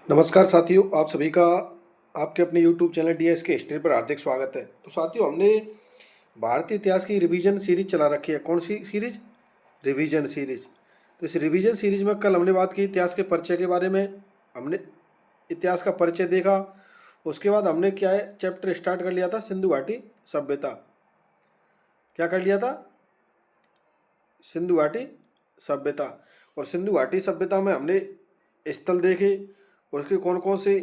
नमस्कार साथियों, आप सभी का आपके अपने YouTube चैनल डीएस के हिस्ट्री पर हार्दिक स्वागत है। तो साथियों, हमने भारतीय इतिहास की रिवीजन सीरीज चला रखी है। कौन सी सीरीज? Revision series. तो इस रिवीजन सीरीज में कल हमने बात की इतिहास के परिचय के बारे में। हमने इतिहास का परिचय देखा। उसके बाद हमने क्या है, चैप्टर स्टार्ट कर लिया था सिंधु घाटी सभ्यता। क्या कर लिया था? सिंधु घाटी सभ्यता। और सिंधु घाटी सभ्यता में हमने स्थल देखे और उसके कौन कौन से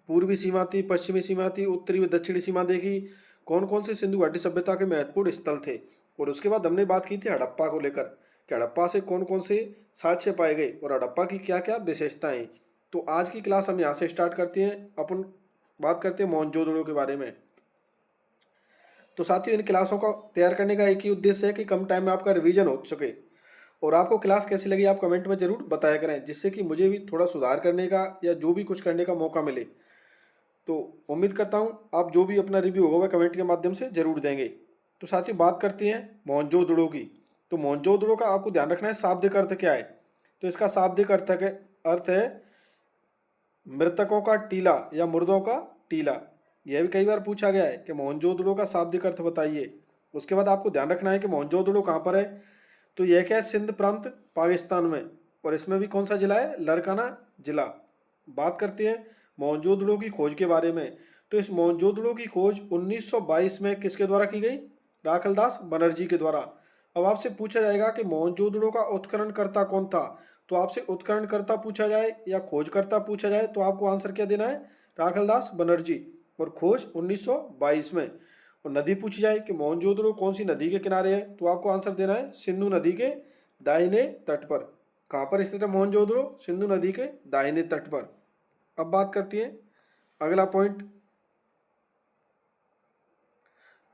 पूर्वी सीमा थी, पश्चिमी सीमा थी, उत्तरी व दक्षिणी सीमा देखी। कौन कौन से सिंधु घाटी सभ्यता के महत्वपूर्ण स्थल थे। और उसके बाद हमने बात की थी हड़प्पा को लेकर कि हड़प्पा से कौन कौन से साक्ष्य पाए गए और हड़प्पा की क्या क्या विशेषताएं। तो आज की क्लास हम यहाँ से स्टार्ट करते हैं। अपन बात करते हैं मोहनजोदड़ो के बारे में। तो साथियों, इन क्लासों का तैयार करने का एक ही उद्देश्य है कि कम टाइम में आपका रिवीजन हो सके। और आपको क्लास कैसी लगी आप कमेंट में जरूर बताया करें, जिससे कि मुझे भी थोड़ा सुधार करने का या जो भी कुछ करने का मौका मिले। तो उम्मीद करता हूँ आप जो भी अपना रिव्यू होगा वह कमेंट के माध्यम से जरूर देंगे। तो साथियों, बात करते हैं मोहनजोदड़ो की। तो मोहनजोदड़ो का आपको ध्यान रखना है शाब्दिक अर्थ क्या है। तो इसका शाब्दिक अर्थ है मृतकों का टीला या मुर्दों का टीला। यह भी कई बार पूछा गया है कि मोहनजोदड़ो का शाब्दिक अर्थ बताइए। उसके बाद आपको ध्यान रखना है कि मोहनजोदड़ो कहाँ पर है। तो यह क्या है, सिंध प्रांत पाकिस्तान में। और इसमें भी कौन सा जिला है? लड़काना जिला। बात करते हैं मोहनजोदड़ो की खोज के बारे में। तो इस मोहनजोदड़ो की खोज 1922 में किसके द्वारा की गई? राखलदास बनर्जी के द्वारा। अब आपसे पूछा जाएगा कि मोहनजोदड़ो का उत्खननकर्ता कौन था। तो आपसे उत्खननकर्ता पूछा जाए या खोजकर्ता पूछा जाए तो आपको आंसर क्या देना है? राखलदास बनर्जी। और खोज 1922 में। और नदी पूछी जाए कि मोहनजोदड़ो कौन सी नदी के किनारे है तो आपको आंसर देना है सिंधु नदी के दाहिने तट पर। कहाँ पर स्थित है मोहनजोदड़ो? सिंधु नदी के दाहिने तट पर। अब बात करती है अगला पॉइंट।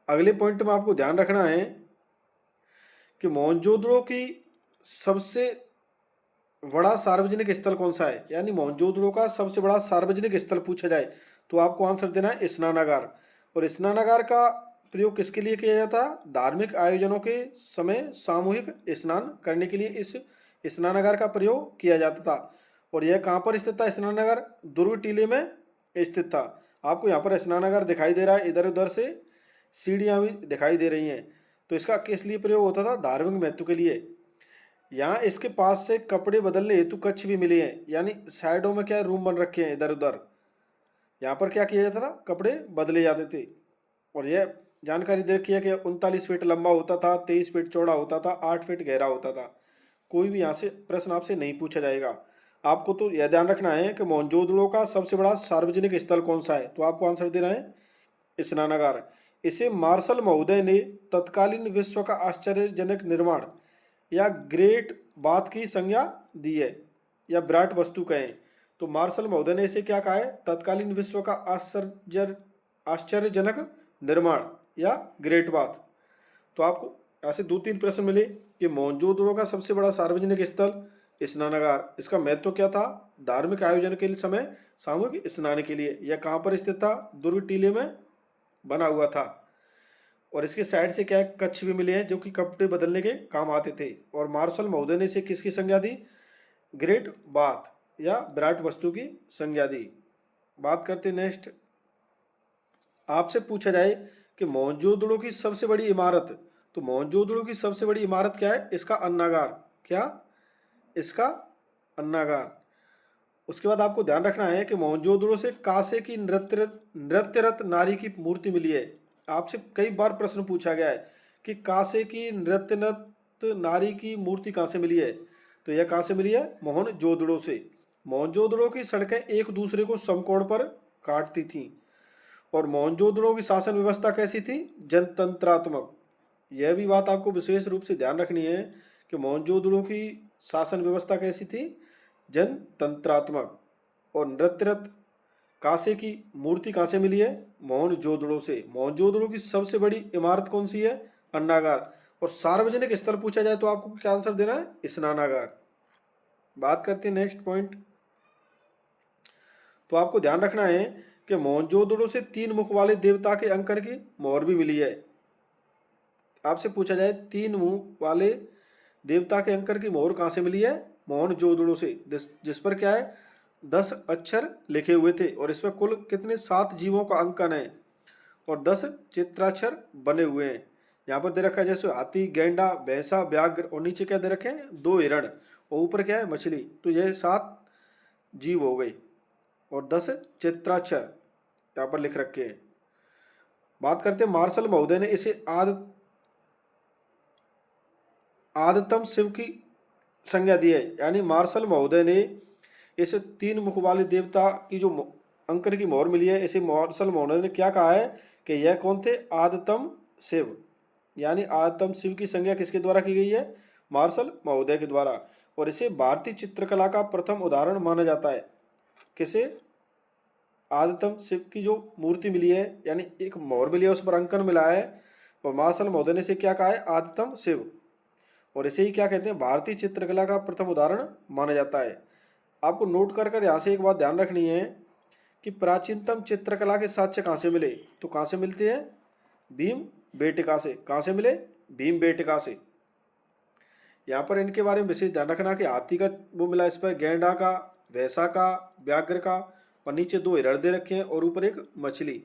अगले पॉइंट में आपको ध्यान रखना है कि मोहनजोदड़ो की सबसे बड़ा सार्वजनिक स्थल कौन सा है। यानी मोहनजोदड़ो का सबसे बड़ा सार्वजनिक स्थल पूछा जाए तो आपको आंसर देना है स्नानागार। और स्नानागार का प्रयोग किसके लिए किया जाता है? धार्मिक आयोजनों के समय सामूहिक स्नान करने के लिए इस स्नानागार का प्रयोग किया जाता था। और यह कहाँ पर स्थित था स्नानागार? दुर्ग टीले में स्थित था। आपको यहाँ पर स्नानागार दिखाई दे रहा है, इधर उधर से सीढ़ियाँ भी दिखाई दे रही हैं। तो इसका किस लिए प्रयोग होता था? धार्मिक महत्व के लिए। यहाँ इसके पास से कपड़े बदलने हेतु कक्ष भी मिले हैं। यानी साइडों में क्या रूम बन रखे हैं इधर उधर। यहाँ पर क्या किया जाता था? कपड़े बदले जाते थे। और यह जानकारी दे रखी है कि 39 फीट लंबा होता था, 23 फीट चौड़ा होता था, 8 फीट गहरा होता था। कोई भी यहाँ से प्रश्न आपसे नहीं पूछा जाएगा। आपको तो यह ध्यान रखना है कि मोहनजोदड़ो का सबसे बड़ा सार्वजनिक स्थल कौन सा है। तो आपको आंसर देना है स्नानागार। इसे मार्शल महोदय ने तत्कालीन विश्व का आश्चर्यजनक निर्माण या ग्रेट बात की संज्ञा दी है, या विराट वस्तु कहें। तो मार्शल महोदय ने इसे क्या कहा है? तत्कालीन विश्व का आश्चर्यजनक निर्माण या ग्रेट बात। तो आपको ऐसे दो तीन प्रश्न मिले कि मोहनजोदड़ो का सबसे बड़ा सार्वजनिक स्थल स्नानागार, इसका महत्व क्या था? धार्मिक आयोजन के समय सामूहिक स्नान के लिए। यह कहाँ पर स्थित था? दुर्ग टीले में बना हुआ था। और इसके साइड से क्या है, कच्छ भी मिले हैं जो कि कपड़े बदलने के काम आते थे। और मार्शल महोदय ने इसे किसकी संज्ञा दी? ग्रेट बात या विराट वस्तु की संज्ञा दी। बात करते नेक्स्ट। आपसे पूछा जाए कि मोहनजोदड़ो की सबसे बड़ी इमारत। तो मोहनजोदड़ो की सबसे बड़ी इमारत क्या है? इसका अन्नागार। क्या? इसका अन्नागार। उसके बाद आपको ध्यान रखना है कि मोहनजोदड़ो से कांसे की नृत्यरत नारी की मूर्ति मिली है। आपसे कई बार प्रश्न पूछा गया है कि कांसे की नृत्यरत नारी की मूर्ति कहाँ से मिली है। तो यह कहाँ से मिली है? मोहनजोदड़ो से। मोहनजोदड़ो की सड़कें एक दूसरे को समकोण पर काटती थीं। और मोहनजोदड़ो की शासन व्यवस्था कैसी थी? जनतंत्रात्मक। यह भी बात आपको विशेष रूप से ध्यान रखनी है कि मोहनजोदड़ो की शासन व्यवस्था कैसी थी? जनतंत्रात्मक। और नृत्यरत कांसे की मूर्ति कहाँ से मिली है? मोहनजोदड़ो से। मोहनजोदड़ो की सबसे बड़ी इमारत कौन सी है? अन्नागार। और सार्वजनिक स्थल पूछा जाए तो आपको क्या आंसर देना है? स्नानागार। बात करते हैं नेक्स्ट पॉइंट। तो आपको ध्यान रखना है कि मोहनजोदड़ो से 3 मुख वाले देवता के अंकन की मोहर भी मिली है। आपसे पूछा जाए 3 मुंह वाले देवता के अंकन की मोहर कहाँ से मिली है? मोहनजोदड़ो से। जिस पर क्या है? 10 अक्षर लिखे हुए थे और इसमें कुल कितने 7 जीवों का अंकन है और 10 चित्राक्षर बने हुए हैं। यहाँ पर दे रखा है जैसे हाथी, गेंडा, भैंसा, व्याघ्र और नीचे क्या दे रखे हैं 2 हिरण और ऊपर क्या है मछली। तो यह 7 जीव हो गई और 10 चित्राक्षर यहाँ पर लिख रखे हैं। बात करते हैं मार्शल महोदय ने इसे आदतम शिव की संज्ञा दी है। यानी मार्शल महोदय ने इसे 3 मुख वाले देवता की जो अंकन की मोहर मिली है, इसे मार्शल महोदय ने क्या कहा है कि यह कौन थे, आदतम शिव। यानी आदतम शिव की संज्ञा किसके द्वारा की गई है, मार्शल महोदय के द्वारा। और इसे भारतीय चित्रकला का प्रथम उदाहरण माना जाता है। किसे, आदतम शिव की जो मूर्ति मिली है, यानी एक मोहर मिली है, उस पर अंकन मिला है और मार्शल महोदय ने इसे क्या कहा है, आदतम शिव। और इसे ही क्या कहते हैं, भारतीय चित्रकला का प्रथम उदाहरण माना जाता है। आपको नोट कर कर यहाँ से एक बात ध्यान रखनी है कि प्राचीनतम चित्रकला के साक्ष्य कहाँ से मिले, तो कहाँ से मिलते हैं, भीम बेटिका से। कहाँ से मिले, भीम बेटिका से। यहाँ पर इनके बारे में विशेष ध्यान रखना कि हाथी का वो मिला, इस पर गेंडा का, भैंसा का, व्याघ्र का और नीचे 2 हिरण दे रखे हैं और ऊपर एक मछली।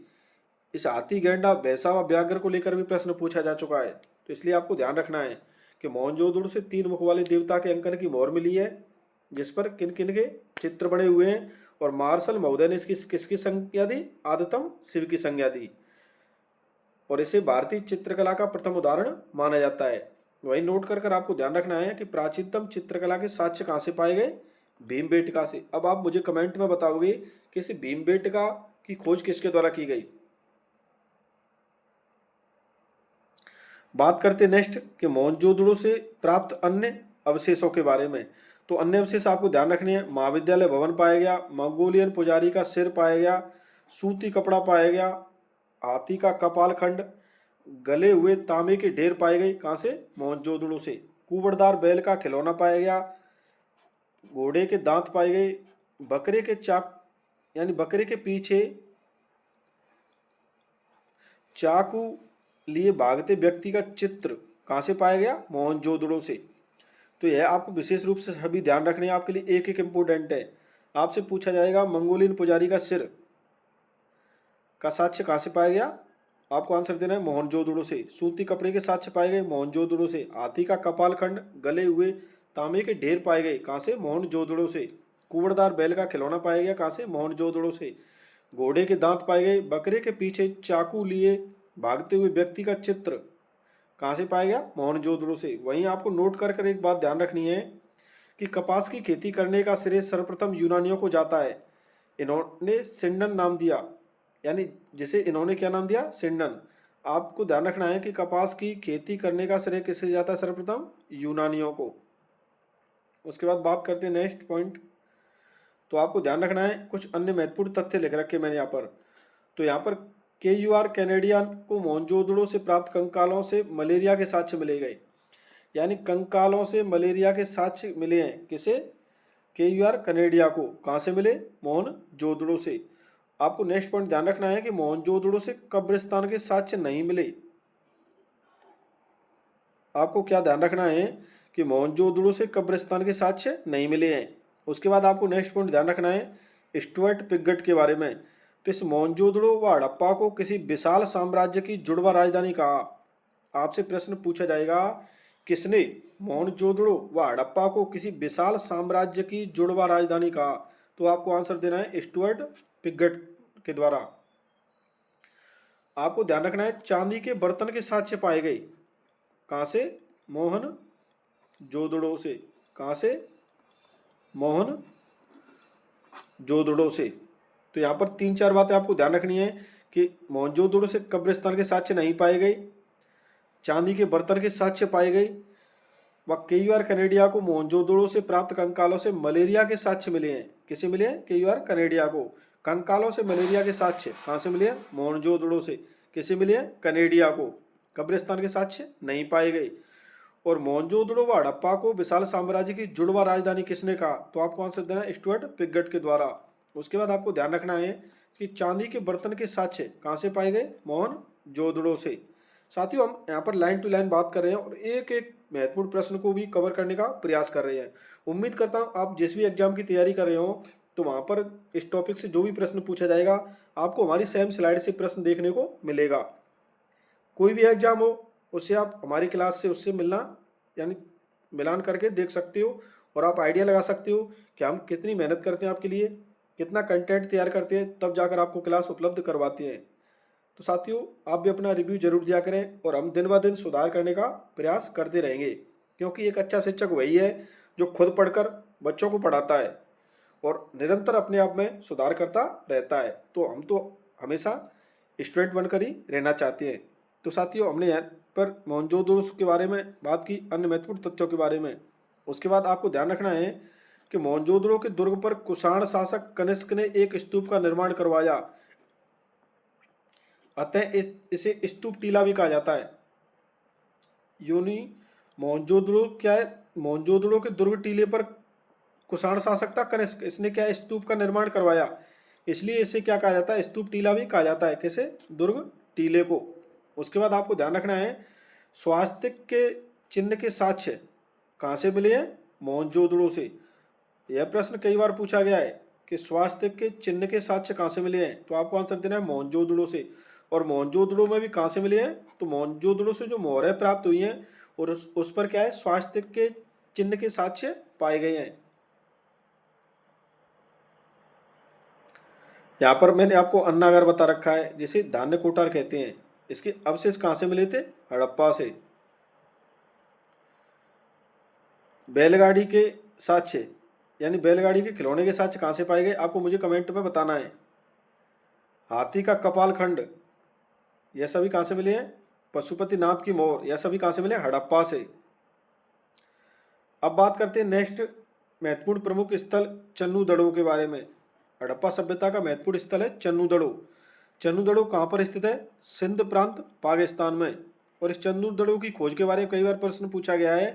इस हाथी, गेंडा, भैंसा व व्याघ्र को लेकर भी प्रश्न पूछा जा चुका है। तो इसलिए आपको ध्यान रखना है कि मोहनजोदड़ो से 3 मुख वाले देवता के अंकन की मोहर मिली है, जिस पर किन किन के चित्र बने हुए हैं। और मार्शल महोदय ने इसकी किसकी संज्ञा दी, आदतम शिव की संज्ञा दी और इसे भारतीय चित्रकला का प्रथम उदाहरण माना जाता है। वही नोट कर कर आपको ध्यान रखना है कि प्राचीनतम चित्रकला के साक्ष्य कहाँ से पाए गए, भीमबेटका से। अब आप मुझे कमेंट में बताओगे कि इस भीमबेटका की खोज किसके द्वारा की गई। बात करते नेक्स्ट कि मोहनजोदड़ो से प्राप्त अन्य अवशेषों के बारे में। तो अन्य अवशेष आपको ध्यान रखने हैं, महाविद्यालय भवन पाया गया, मंगोलियन पुजारी का सिर पाया गया, सूती कपड़ा पाया गया, हाथी का कपाल खंड, गले हुए तांबे के ढेर पाए गए। कहाँ से, मोहनजोदड़ो से। कुबड़दार बैल का खिलौना पाया गया, घोड़े के दांत पाए गए, बकरे के चाक यानी बकरे के पीछे चाकू लिए भागते व्यक्ति का चित्र कहाँ से पाया गया, मोहनजोदड़ो से। तो यह आपको विशेष रूप से सभी ध्यान रखने हैं, आपके लिए एक एक इम्पोर्टेंट है। आपसे पूछा जाएगा मंगोलियन पुजारी का सिर का साक्ष्य कहाँ से पाया गया, आपको आंसर देना है मोहनजोदड़ो से। सूती कपड़े के साक्ष्य पाए गए मोहनजोदड़ो से। हाथी का कपाल खंड, गले हुए तांबे के ढेर पाए गए कहाँ से, मोहनजोदड़ो से। कुबड़दार बैल का खिलौना पाया गया कहाँ से, मोहनजोदड़ो से। घोड़े के दांत पाए गए, बकरे के पीछे चाकू लिए भागते हुए व्यक्ति का चित्र कहाँ से पाया गया, मोहनजोदड़ो से। वहीं आपको नोट कर कर एक बात ध्यान रखनी है कि कपास की खेती करने का श्रेय सर्वप्रथम यूनानियों को जाता है। इन्होंने सिंडन नाम दिया, यानी जिसे इन्होंने क्या नाम दिया, सिंडन। आपको ध्यान रखना है कि कपास की खेती करने का श्रेय किससे जाता है, सर्वप्रथम यूनानियों को। उसके बाद बात करते हैं नेक्स्ट पॉइंट। तो आपको ध्यान रखना है कुछ अन्य महत्वपूर्ण तथ्य लिख रखे मैंने यहाँ पर। तो यहाँ पर KUR कैनेडियन को मोहनजोदड़ो से प्राप्त कंकालों से मलेरिया के साक्ष्य मिले गए। यानी कंकालों से मलेरिया के साक्ष्य मिले हैं किसे, KUR कनेडिया को। कहाँ से मिले, मोहनजोदड़ो से। आपको नेक्स्ट पॉइंट ध्यान रखना है कि मोहनजोदड़ो से कब्रिस्तान के साक्ष्य नहीं मिले। आपको क्या ध्यान रखना है कि मोहनजोदड़ो से कब्रिस्तान के साक्ष्य नहीं मिले हैं। उसके बाद आपको नेक्स्ट पॉइंट ध्यान रखना है स्टुअर्ट पिगट के बारे में। तो इस मोहनजोदड़ो व हड़प्पा को किसी विशाल साम्राज्य की जुड़वा राजधानी कहा। आपसे प्रश्न पूछा जाएगा किसने मोहनजोदड़ो व हड़प्पा को किसी विशाल साम्राज्य की जुड़वा राजधानी कहा। तो आपको आंसर देना है स्टुअर्ट पिगट के द्वारा। आपको ध्यान रखना है चांदी के बर्तन के साक्ष्य पाए गए कहाँ से, मोहनजोदड़ो से। कहाँ से, मोहनजोदड़ो से। तो यहाँ पर 3-4 बातें आपको ध्यान रखनी है कि मोहनजोदड़ो से कब्रिस्तान के साक्ष्य नहीं पाए गए, चांदी के बर्तन के साक्ष्य पाए गए, व KUR कनेडिया को मोहनजोदड़ो से प्राप्त कंकालों से मलेरिया के साक्ष्य मिले हैं। किसे मिले हैं, KUR कनेडिया को। कंकालों से मलेरिया के साक्ष्य कहाँ से मिले हैं, मोहनजोदड़ो से। किसे मिले हैं, कनेडिया को। कब्रिस्तान के साक्ष्य नहीं पाए गए। और मोहनजोदड़ो व हड़प्पा को विशाल साम्राज्य की जुड़वा राजधानी किसने कहा, तो आपको आंसर देना है स्टुअर्ट पिगट के द्वारा। उसके बाद आपको ध्यान रखना है कि चांदी के बर्तन के साक्ष्य कहाँ से पाए गए, मोहनजोदड़ो से। साथियों हम यहाँ पर लाइन टू लाइन बात कर रहे हैं और एक एक महत्वपूर्ण प्रश्न को भी कवर करने का प्रयास कर रहे हैं। उम्मीद करता हूँ आप जिस भी एग्जाम की तैयारी कर रहे हो तो वहाँ पर इस टॉपिक से जो भी प्रश्न पूछा जाएगा आपको हमारी सेम स्लाइड से प्रश्न देखने को मिलेगा। कोई भी एग्जाम हो उससे आप हमारी क्लास से उससे मिलना यानी मिलान करके देख सकते हो और आप आइडिया लगा सकते हो कि हम कितनी मेहनत करते हैं आपके लिए, कितना कंटेंट तैयार करते हैं, तब जाकर आपको क्लास उपलब्ध करवाते हैं। तो साथियों आप भी अपना रिव्यू जरूर दिया करें और हम दिन ब दिन सुधार करने का प्रयास करते रहेंगे, क्योंकि एक अच्छा शिक्षक वही है जो खुद पढ़कर बच्चों को पढ़ाता है और निरंतर अपने आप में सुधार करता रहता है। तो हम तो हमेशा स्टूडेंट बनकर ही रहना चाहते हैं। तो साथियों हमने यहाँ पर मोहनजोदड़ो के बारे में बात की, अन्य महत्वपूर्ण तथ्यों के बारे में। उसके बाद आपको ध्यान रखना है कि मोहनजोदड़ो के दुर्ग पर कुषाण शासक कनिष्क ने एक स्तूप का निर्माण करवाया, अतः इसे स्तूप टीला भी कहा जाता है। यूनी मोहनजोदड़ो क्या है, मोहनजोदड़ो के दुर्ग टीले पर कुषाण शासक था कनिष्क, इसने क्या स्तूप का निर्माण करवाया, इसलिए इसे क्या कहा जाता है, स्तूप टीला भी कहा जाता है। किसे, दुर्ग टीले को। उसके बाद आपको ध्यान रखना है स्वास्तिक के चिन्ह के साक्ष्य कहाँ से मिले हैं, मोहनजोदड़ो से। यह प्रश्न कई बार पूछा गया है कि स्वास्तिक के चिन्ह के साक्ष्य कहाँ से मिले हैं, तो आपको आंसर देना है मोहनजोदड़ो से। और मोहनजोदड़ो में भी कहाँ से मिले हैं, तो मोहनजोदड़ो से जो मोहरें प्राप्त हुई हैं और उस पर क्या है, स्वास्तिक के चिन्ह के साक्ष्य पाए गए हैं। यहाँ पर मैंने आपको अन्नागार बता रखा है जिसे धान्य कोठार कहते हैं। इसके अवशेष कहाँ से मिले थे, हड़प्पा से। बैलगाड़ी के साक्ष्य यानी बैलगाड़ी के खिलौने के साक्ष्य कहाँ से पाए गए, आपको मुझे कमेंट में बताना है। हाथी का कपाल खंड यह सभी कहाँ से मिले हैं, पशुपतिनाथ की मोहर यह सभी कहाँ से मिले, हड़प्पा से। अब बात करते हैं नेक्स्ट महत्वपूर्ण प्रमुख स्थल चन्नूदड़ो के बारे में। हड़प्पा सभ्यता का महत्वपूर्ण स्थल है चन्नूदड़ो। चन्नूदड़ो कहाँ पर स्थित है, सिंध प्रांत पाकिस्तान में। और इस चन्नूदड़ो की खोज के बारे में कई बार प्रश्न पूछा गया है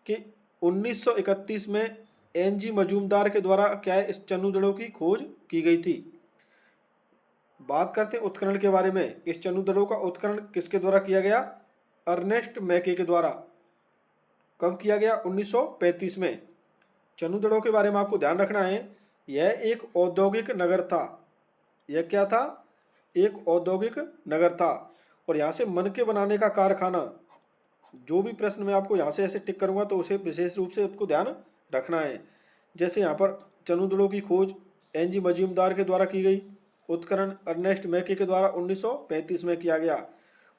कि 1931 में एन.जी. मजूमदार के द्वारा क्या है, इस चन्नूदड़ो की खोज की गई थी। बात करते हैं उत्खनन के बारे में। इस चन्नूदड़ो का उत्खनन किसके द्वारा किया गया, अर्नेस्ट मैके के द्वारा। कब किया गया, 1935 में। चन्नूदड़ो के बारे में आपको ध्यान रखना है यह एक औद्योगिक नगर था। यह क्या था, एक औद्योगिक नगर था। और यहाँ से मन के बनाने का कारखाना, जो भी प्रश्न मैं आपको यहाँ से ऐसे टिक करूँगा तो उसे विशेष रूप से आपको ध्यान रखना है। जैसे यहाँ पर चन्नूदड़ो की खोज एन.जी. मजूमदार के द्वारा की गई, उत्खनन अर्नेस्ट मैके के द्वारा 1935 में किया गया।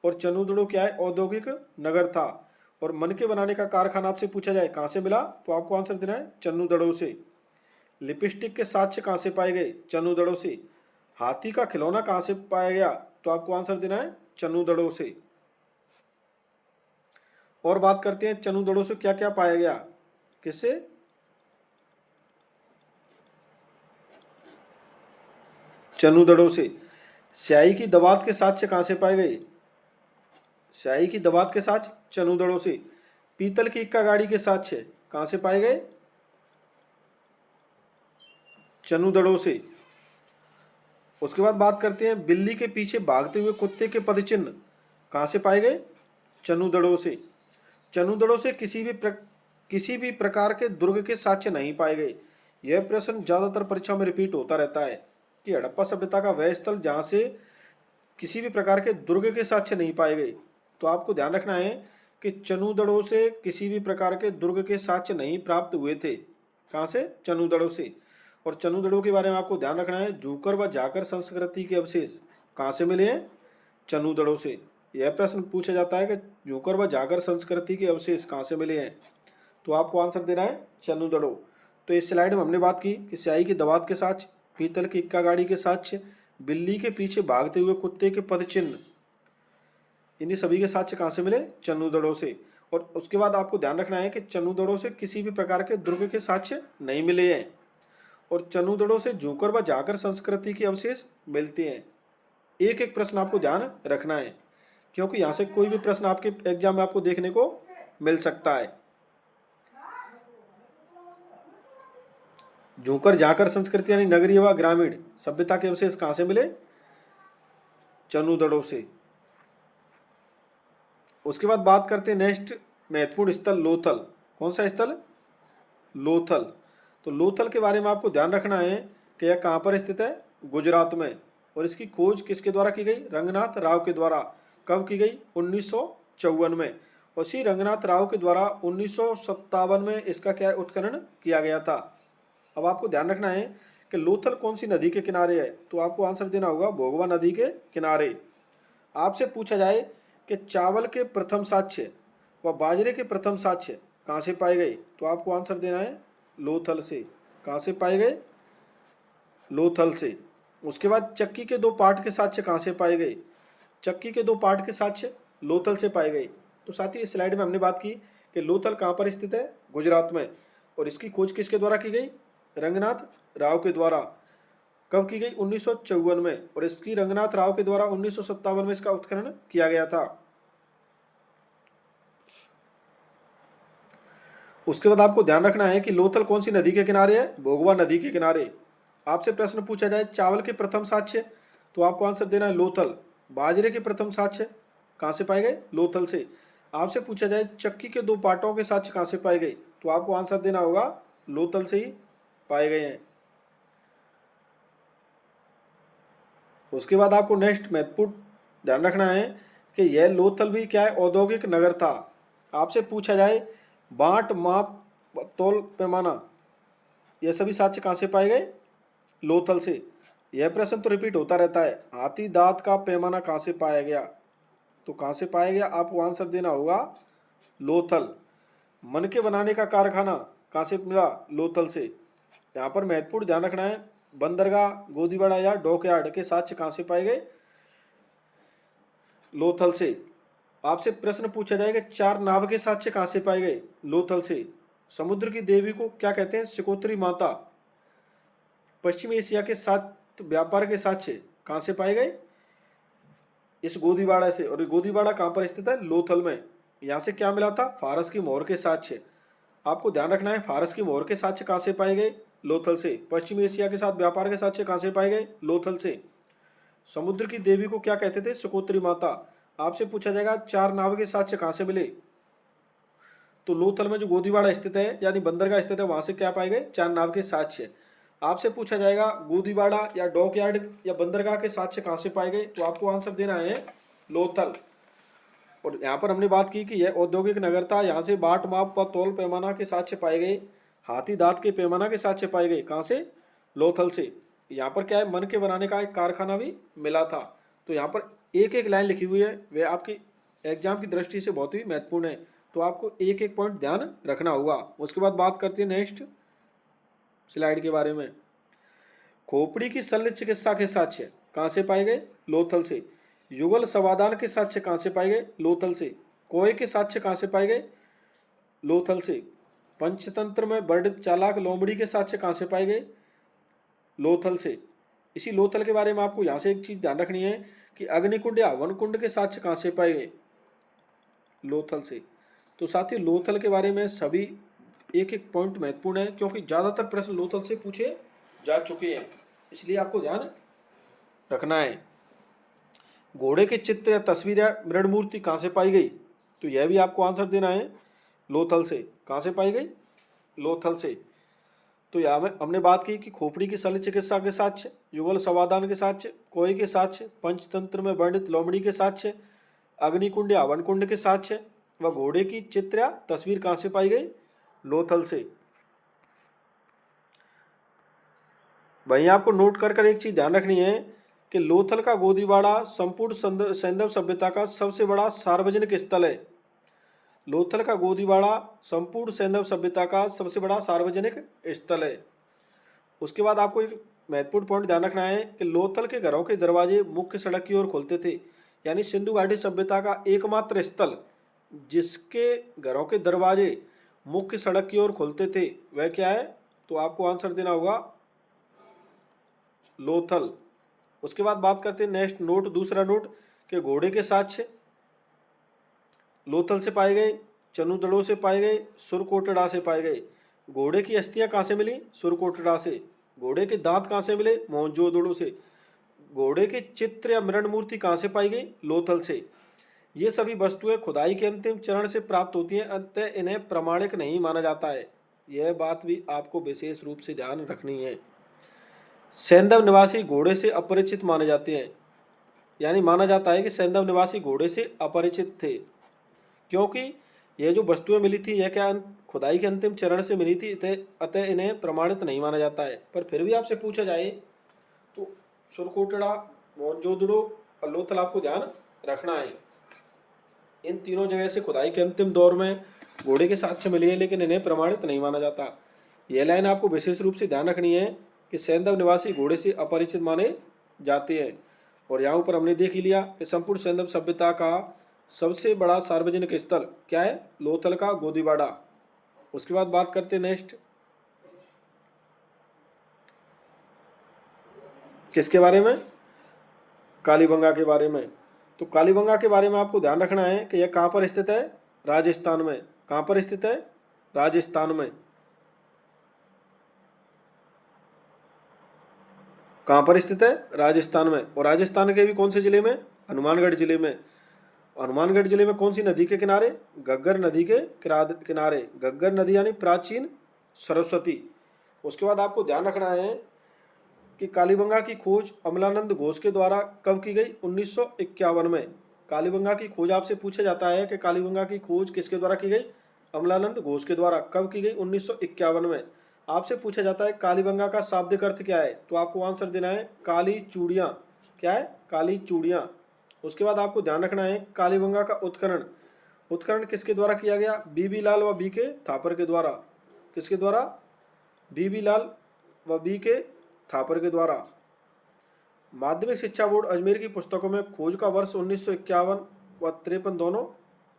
और चन्नूदड़ो क्या है, औद्योगिक नगर था। और मन के बनाने का कारखाना आपसे पूछा जाए कहाँ से मिला, तो आपको आंसर देना है चन्नूदड़ो से। लिपस्टिक के साक्ष्य कहाँ से पाए गए, चन्नूदड़ो से। हाथी का खिलौना कहाँ से पाया गया, तो आपको आंसर देना है चन्नूदड़ो से। और बात करते हैं चन्नूदड़ो से क्या क्या पाया गया, किससे, चन्नूदड़ो से। स्याही की दवात के साक्ष्य कहाँ से पाए गए, स्याही की दवात के साक्ष्य चन्नूदड़ो से। पीतल की इक्का गाड़ी के साक्ष्य कहाँ से पाए गए, चन्नूदड़ो से। उसके बाद बात करते हैं बिल्ली के पीछे भागते हुए कुत्ते के पदचिन्ह कहाँ से पाए गए, चन्नूदड़ो से। चन्नूदड़ो से किसी भी प्रकार के दुर्ग के साक्ष्य नहीं पाए गए। यह प्रश्न ज्यादातर परीक्षा में रिपीट होता रहता है कि हड़प्पा सभ्यता का वह स्थल जहाँ से किसी भी प्रकार के दुर्ग के साक्ष्य नहीं पाए गए। तो आपको ध्यान रखना है कि चन्नूदड़ो से किसी भी प्रकार के दुर्ग के साक्ष्य नहीं प्राप्त हुए थे। कहाँ से, चन्नूदड़ो से। और चन्नूदड़ो के बारे में आपको ध्यान रखना है जूकर व जाकर संस्कृति के अवशेष कहाँ से मिले हैं, चन्नूदड़ो से। यह प्रश्न पूछा जाता है कि जूकर व जागर संस्कृति के अवशेष कहाँ से मिले हैं, तो आपको आंसर देना है चन्नूदड़ो। तो इस स्लाइड में हमने बात की कि स्याही की दवात के साक्ष्य, पीतल की इक्का गाड़ी के साक्ष्य, बिल्ली के पीछे भागते हुए कुत्ते के पदचिन्ह, इन्हीं सभी के साक्ष्य कहाँ से मिले, चन्नूदड़ो से। और उसके बाद आपको ध्यान रखना है कि चन्नूदड़ो से किसी भी प्रकार के दुर्ग के साक्ष्य नहीं मिले हैं। और चन्नूदड़ो से जूकर व जाकर संस्कृति के अवशेष मिलते हैं। एक एक प्रश्न आपको ध्यान रखना है, क्योंकि यहाँ से कोई भी प्रश्न आपके एग्जाम में आपको देखने को मिल सकता है। जूकर जाकर संस्कृति यानी नगरीय व ग्रामीण सभ्यता के अवशेष कहाँ से मिले, चन्नूदड़ो से। उसके बाद बात करते हैं नेक्स्ट महत्वपूर्ण स्थल लोथल। कौन सा स्थल, लोथल। तो लोथल के बारे में आपको ध्यान रखना है कि यह कहाँ पर स्थित है, गुजरात में। और इसकी खोज किसके द्वारा की गई, रंगनाथ राव के द्वारा। कब की गई, 1954 में। और श्री रंगनाथ राव के द्वारा 1957 में इसका क्या उत्खनन किया गया था। अब आपको ध्यान रखना है कि लोथल कौन सी नदी के किनारे है, तो आपको आंसर देना होगा भोगवा नदी के किनारे। आपसे पूछा जाए कि चावल के प्रथम साक्ष्य व बाजरे के प्रथम साक्ष्य कहाँ से पाए गए, तो आपको आंसर देना है लोथल से। कहाँ से पाए गए, लोथल से। उसके बाद चक्की के दो पाठ के साक्ष्य कहाँ से पाए गए, चक्की के दो पाठ के साक्ष्य लोथल से पाए गए। तो साथ ही इस स्लाइड में हमने बात की कि लोथल कहाँ पर स्थित है, गुजरात में। और इसकी खोज किसके द्वारा की गई, रंगनाथ राव के द्वारा। कब की गई, 1954 में। और इसकी रंगनाथ राव के द्वारा 1957 में इसका उत्खनन किया गया था। उसके बाद आपको ध्यान रखना है कि लोथल कौन सी नदी के किनारे है, भोगवा नदी के किनारे। आपसे प्रश्न पूछा जाए चावल के प्रथम साक्ष्य, तो आपको आंसर देना है लोथल। बाजरे के प्रथम साक्ष्य कहाँ से पाए गए, लोथल से। आपसे पूछा जाए चक्की के दो पाटों के साक्ष्य कहाँ से पाए गए, तो आपको आंसर देना होगा लोथल से ही पाए गए हैं। उसके बाद आपको नेक्स्ट महत्वपूर्ण ध्यान रखना है कि यह लोथल भी क्या है, औद्योगिक नगर था। आपसे पूछा जाए बांट, माप, तौल, पैमाना, ये सभी साक्ष्य कहाँ से पाए गए, लोथल से। यह प्रश्न तो रिपीट होता रहता है, हाथी दांत का पैमाना कहाँ से पाया गया, तो कहाँ से पाया गया, आपको आंसर देना होगा लोथल। मन के बनाने का कारखाना कहाँ से मिला, लोथल से। यहाँ पर महत्वपूर्ण ध्यान रखना है, बंदरगाह, गोदीवाड़ा या डॉकयार्ड के साक्ष्य कहाँ से पाए गए, लोथल से। आपसे प्रश्न पूछा जाएगा चार नाव के साक्ष्य कहाँ से पाए गए, लोथल से। समुद्र की देवी को क्या कहते हैं, सिकोत्री माता। पश्चिम एशिया के 7 व्यापार के साक्ष्य कहाँ से पाए गए, इस गोदीवाड़ा से। और गोदीवाड़ा कहाँ पर स्थित है, लोथल में। यहाँ से क्या मिला था, फारस की मोहर के साक्ष्य। आपको ध्यान रखना है फारस की मोहर के साक्ष्य कहाँ से पाए गए, लोथल से। पश्चिम एशिया के साथ व्यापार के साक्ष्य कहाँ से पाए गए, लोथल से। समुद्र की देवी को क्या कहते थे, सिकोत्री माता। आपसे पूछा जाएगा चार नाव के साक्ष्य कहाँ से मिले, तो लोथल में जो गोदीवाड़ा स्थित है यानी बंदरगाह स्थित है, वहां से क्या पाए गए, चार नाव के साक्ष्य। आपसे पूछा जाएगा गोदीवाड़ा या डॉकयार्ड या बंदरगाह के साक्ष्य कहाँ से पाए गए, तो आपको आंसर देना है लोथल। और यहाँ पर हमने बात की कि यह औद्योगिक नगर था, यहाँ से बाट, माप व तौल, पैमाना के साक्ष्य पाए गए। हाथी दांत के पैमाना के साक्ष्य पाए गए, कहाँ से, लोथल से। यहाँ पर क्या है, मन के बनाने का एक कारखाना भी मिला था। तो यहाँ पर एक एक लाइन लिखी हुई है, वह आपकी एग्जाम की दृष्टि से बहुत ही महत्वपूर्ण है। तो आपको एक एक पॉइंट ध्यान रखना होगा। उसके बाद बात करते हैं नेक्स्ट स्लाइड के बारे में। खोपड़ी की शल्य चिकित्सा के साक्ष्य कहाँ से पाए गए, लोथल से। युगल समाधान के साक्ष्य कहाँ से पाए गए, लोथल से। कोय के साक्ष्य कहाँ से पाए गए, लोथल से। पंचतंत्र में वर्णित चालाक लोमड़ी के साक्ष्य कहाँ से पाए गए, लोथल से। इसी लोथल के बारे में आपको यहाँ से एक चीज ध्यान रखनी है कि अग्निकुंड या हवन कुंड के साक्ष्य कहाँ से पाए गए, लोथल से। तो साथ ही लोथल के बारे में सभी एक एक पॉइंट महत्वपूर्ण है, क्योंकि ज्यादातर प्रश्न लोथल से पूछे जा चुके हैं, इसलिए आपको ध्यान रखना है। घोड़े के चित्र या तस्वीर या मृण मूर्ति कहाँ से पाई गई, तो यह भी आपको आंसर देना है लोथल से। कहाँ से पाई गई, लोथल से। तो यहाँ में हमने बात की कि खोपड़ी की शल्य चिकित्सा के साक्ष्य, युगल समाधान के साक्ष्य, कोय के साक्ष्य, पंचतंत्र में वर्णित लोमड़ी के साक्ष्य, अग्निकुंड या हवन कुंड के साक्ष्य व घोड़े की चित्र या तस्वीर कहाँ से पाई गई, लोथल से। वहीं आपको नोट कर एक चीज ध्यान रखनी है कि लोथल का गोदीवाड़ा संपूर्ण सैंधव सभ्यता का सबसे बड़ा सार्वजनिक स्थल है। लोथल का गोदीवाड़ा संपूर्ण सैंधव सभ्यता का सबसे बड़ा सार्वजनिक स्थल है। उसके बाद आपको एक महत्वपूर्ण पॉइंट ध्यान रखना है कि लोथल के घरों के दरवाजे मुख्य सड़क की ओर खुलते थे, यानी सिंधु घाटी सभ्यता का एकमात्र स्थल जिसके घरों के दरवाजे मुख्य सड़क की ओर खुलते थे वह क्या है, तो आपको आंसर देना होगा लोथल। उसके बाद बात करते हैं नेक्स्ट नोट, दूसरा नोट कि घोड़े के साक्ष्य लोथल से पाए गए, चनुदड़ों से पाए गए, सुरकोटड़ा से पाए गए। घोड़े की अस्थियां कहाँ से मिली, सुरकोटड़ा से। घोड़े के दांत कहाँ से मिले, मोहनजोदड़ो से। घोड़े के चित्र या मृण मूर्ति कहाँ से पाई गई, लोथल से। ये सभी वस्तुएं खुदाई के अंतिम चरण से प्राप्त होती हैं, अतः इन्हें प्रामाणिक नहीं माना जाता है। यह बात भी आपको विशेष रूप से ध्यान रखनी है। सैंधव निवासी घोड़े से अपरिचित माने जाते हैं, यानी माना जाता है कि सैंधव निवासी घोड़े से अपरिचित थे, क्योंकि ये जो वस्तुएं मिली थी यह क्या खुदाई के अंतिम चरण से मिली थी, अतः इन्हें प्रमाणित नहीं माना जाता है। पर फिर भी आपसे पूछा जाए तो सुरकोटड़ा, मोहनजोदड़ो और लोथल आपको ध्यान रखना है। इन तीनों जगह से खुदाई के अंतिम दौर में घोड़े के साक्ष्य मिले हैं, लेकिन इन्हें प्रमाणित नहीं माना जाता। यह लाइन आपको विशेष रूप से ध्यान रखनी है कि सैंधव निवासी घोड़े से अपरिचित माने जाते हैं। और यहाँ ऊपर हमने देख ही लिया कि संपूर्ण सैंधव सभ्यता का सबसे बड़ा सार्वजनिक स्थल क्या है, लोथल का गोदीवाड़ा। उसके बाद बात करते हैं नेक्स्ट किसके बारे में, कालीबंगा के बारे में। तो कालीबंगा के बारे में आपको ध्यान रखना है कि यह कहाँ पर स्थित है, राजस्थान में। कहाँ पर स्थित है, राजस्थान में। कहाँ पर स्थित है, राजस्थान में। और राजस्थान के भी कौन से जिले में, हनुमानगढ़ जिले में। हनुमानगढ़ जिले में कौन सी नदी के किनारे, घग्गर नदी के किनारे। घग्गर नदी यानी प्राचीन सरस्वती। उसके बाद आपको ध्यान रखना है कि कालीबंगा की खोज अमलानंद घोष के द्वारा कब की गई, 1951 में। कालीबंगा की खोज आपसे पूछा जाता है कि कालीबंगा की खोज किसके द्वारा की गई, अमलानंद घोष के द्वारा। कब की गई, 1951 में। आपसे पूछा जाता है कालीबंगा का शाब्दिक अर्थ क्या है, तो आपको आंसर देना है काली चूड़ियाँ। क्या है, काली चूड़ियाँ। उसके बाद आपको ध्यान रखना है कालीबंगा का उत्खनन, उत्खनन किसके द्वारा किया गया, बीबी लाल व बी के थापर के द्वारा। किसके द्वारा, बीबी लाल व बी के थापर के द्वारा। माध्यमिक शिक्षा बोर्ड अजमेर की पुस्तकों में खोज का वर्ष 1951 व 53 दोनों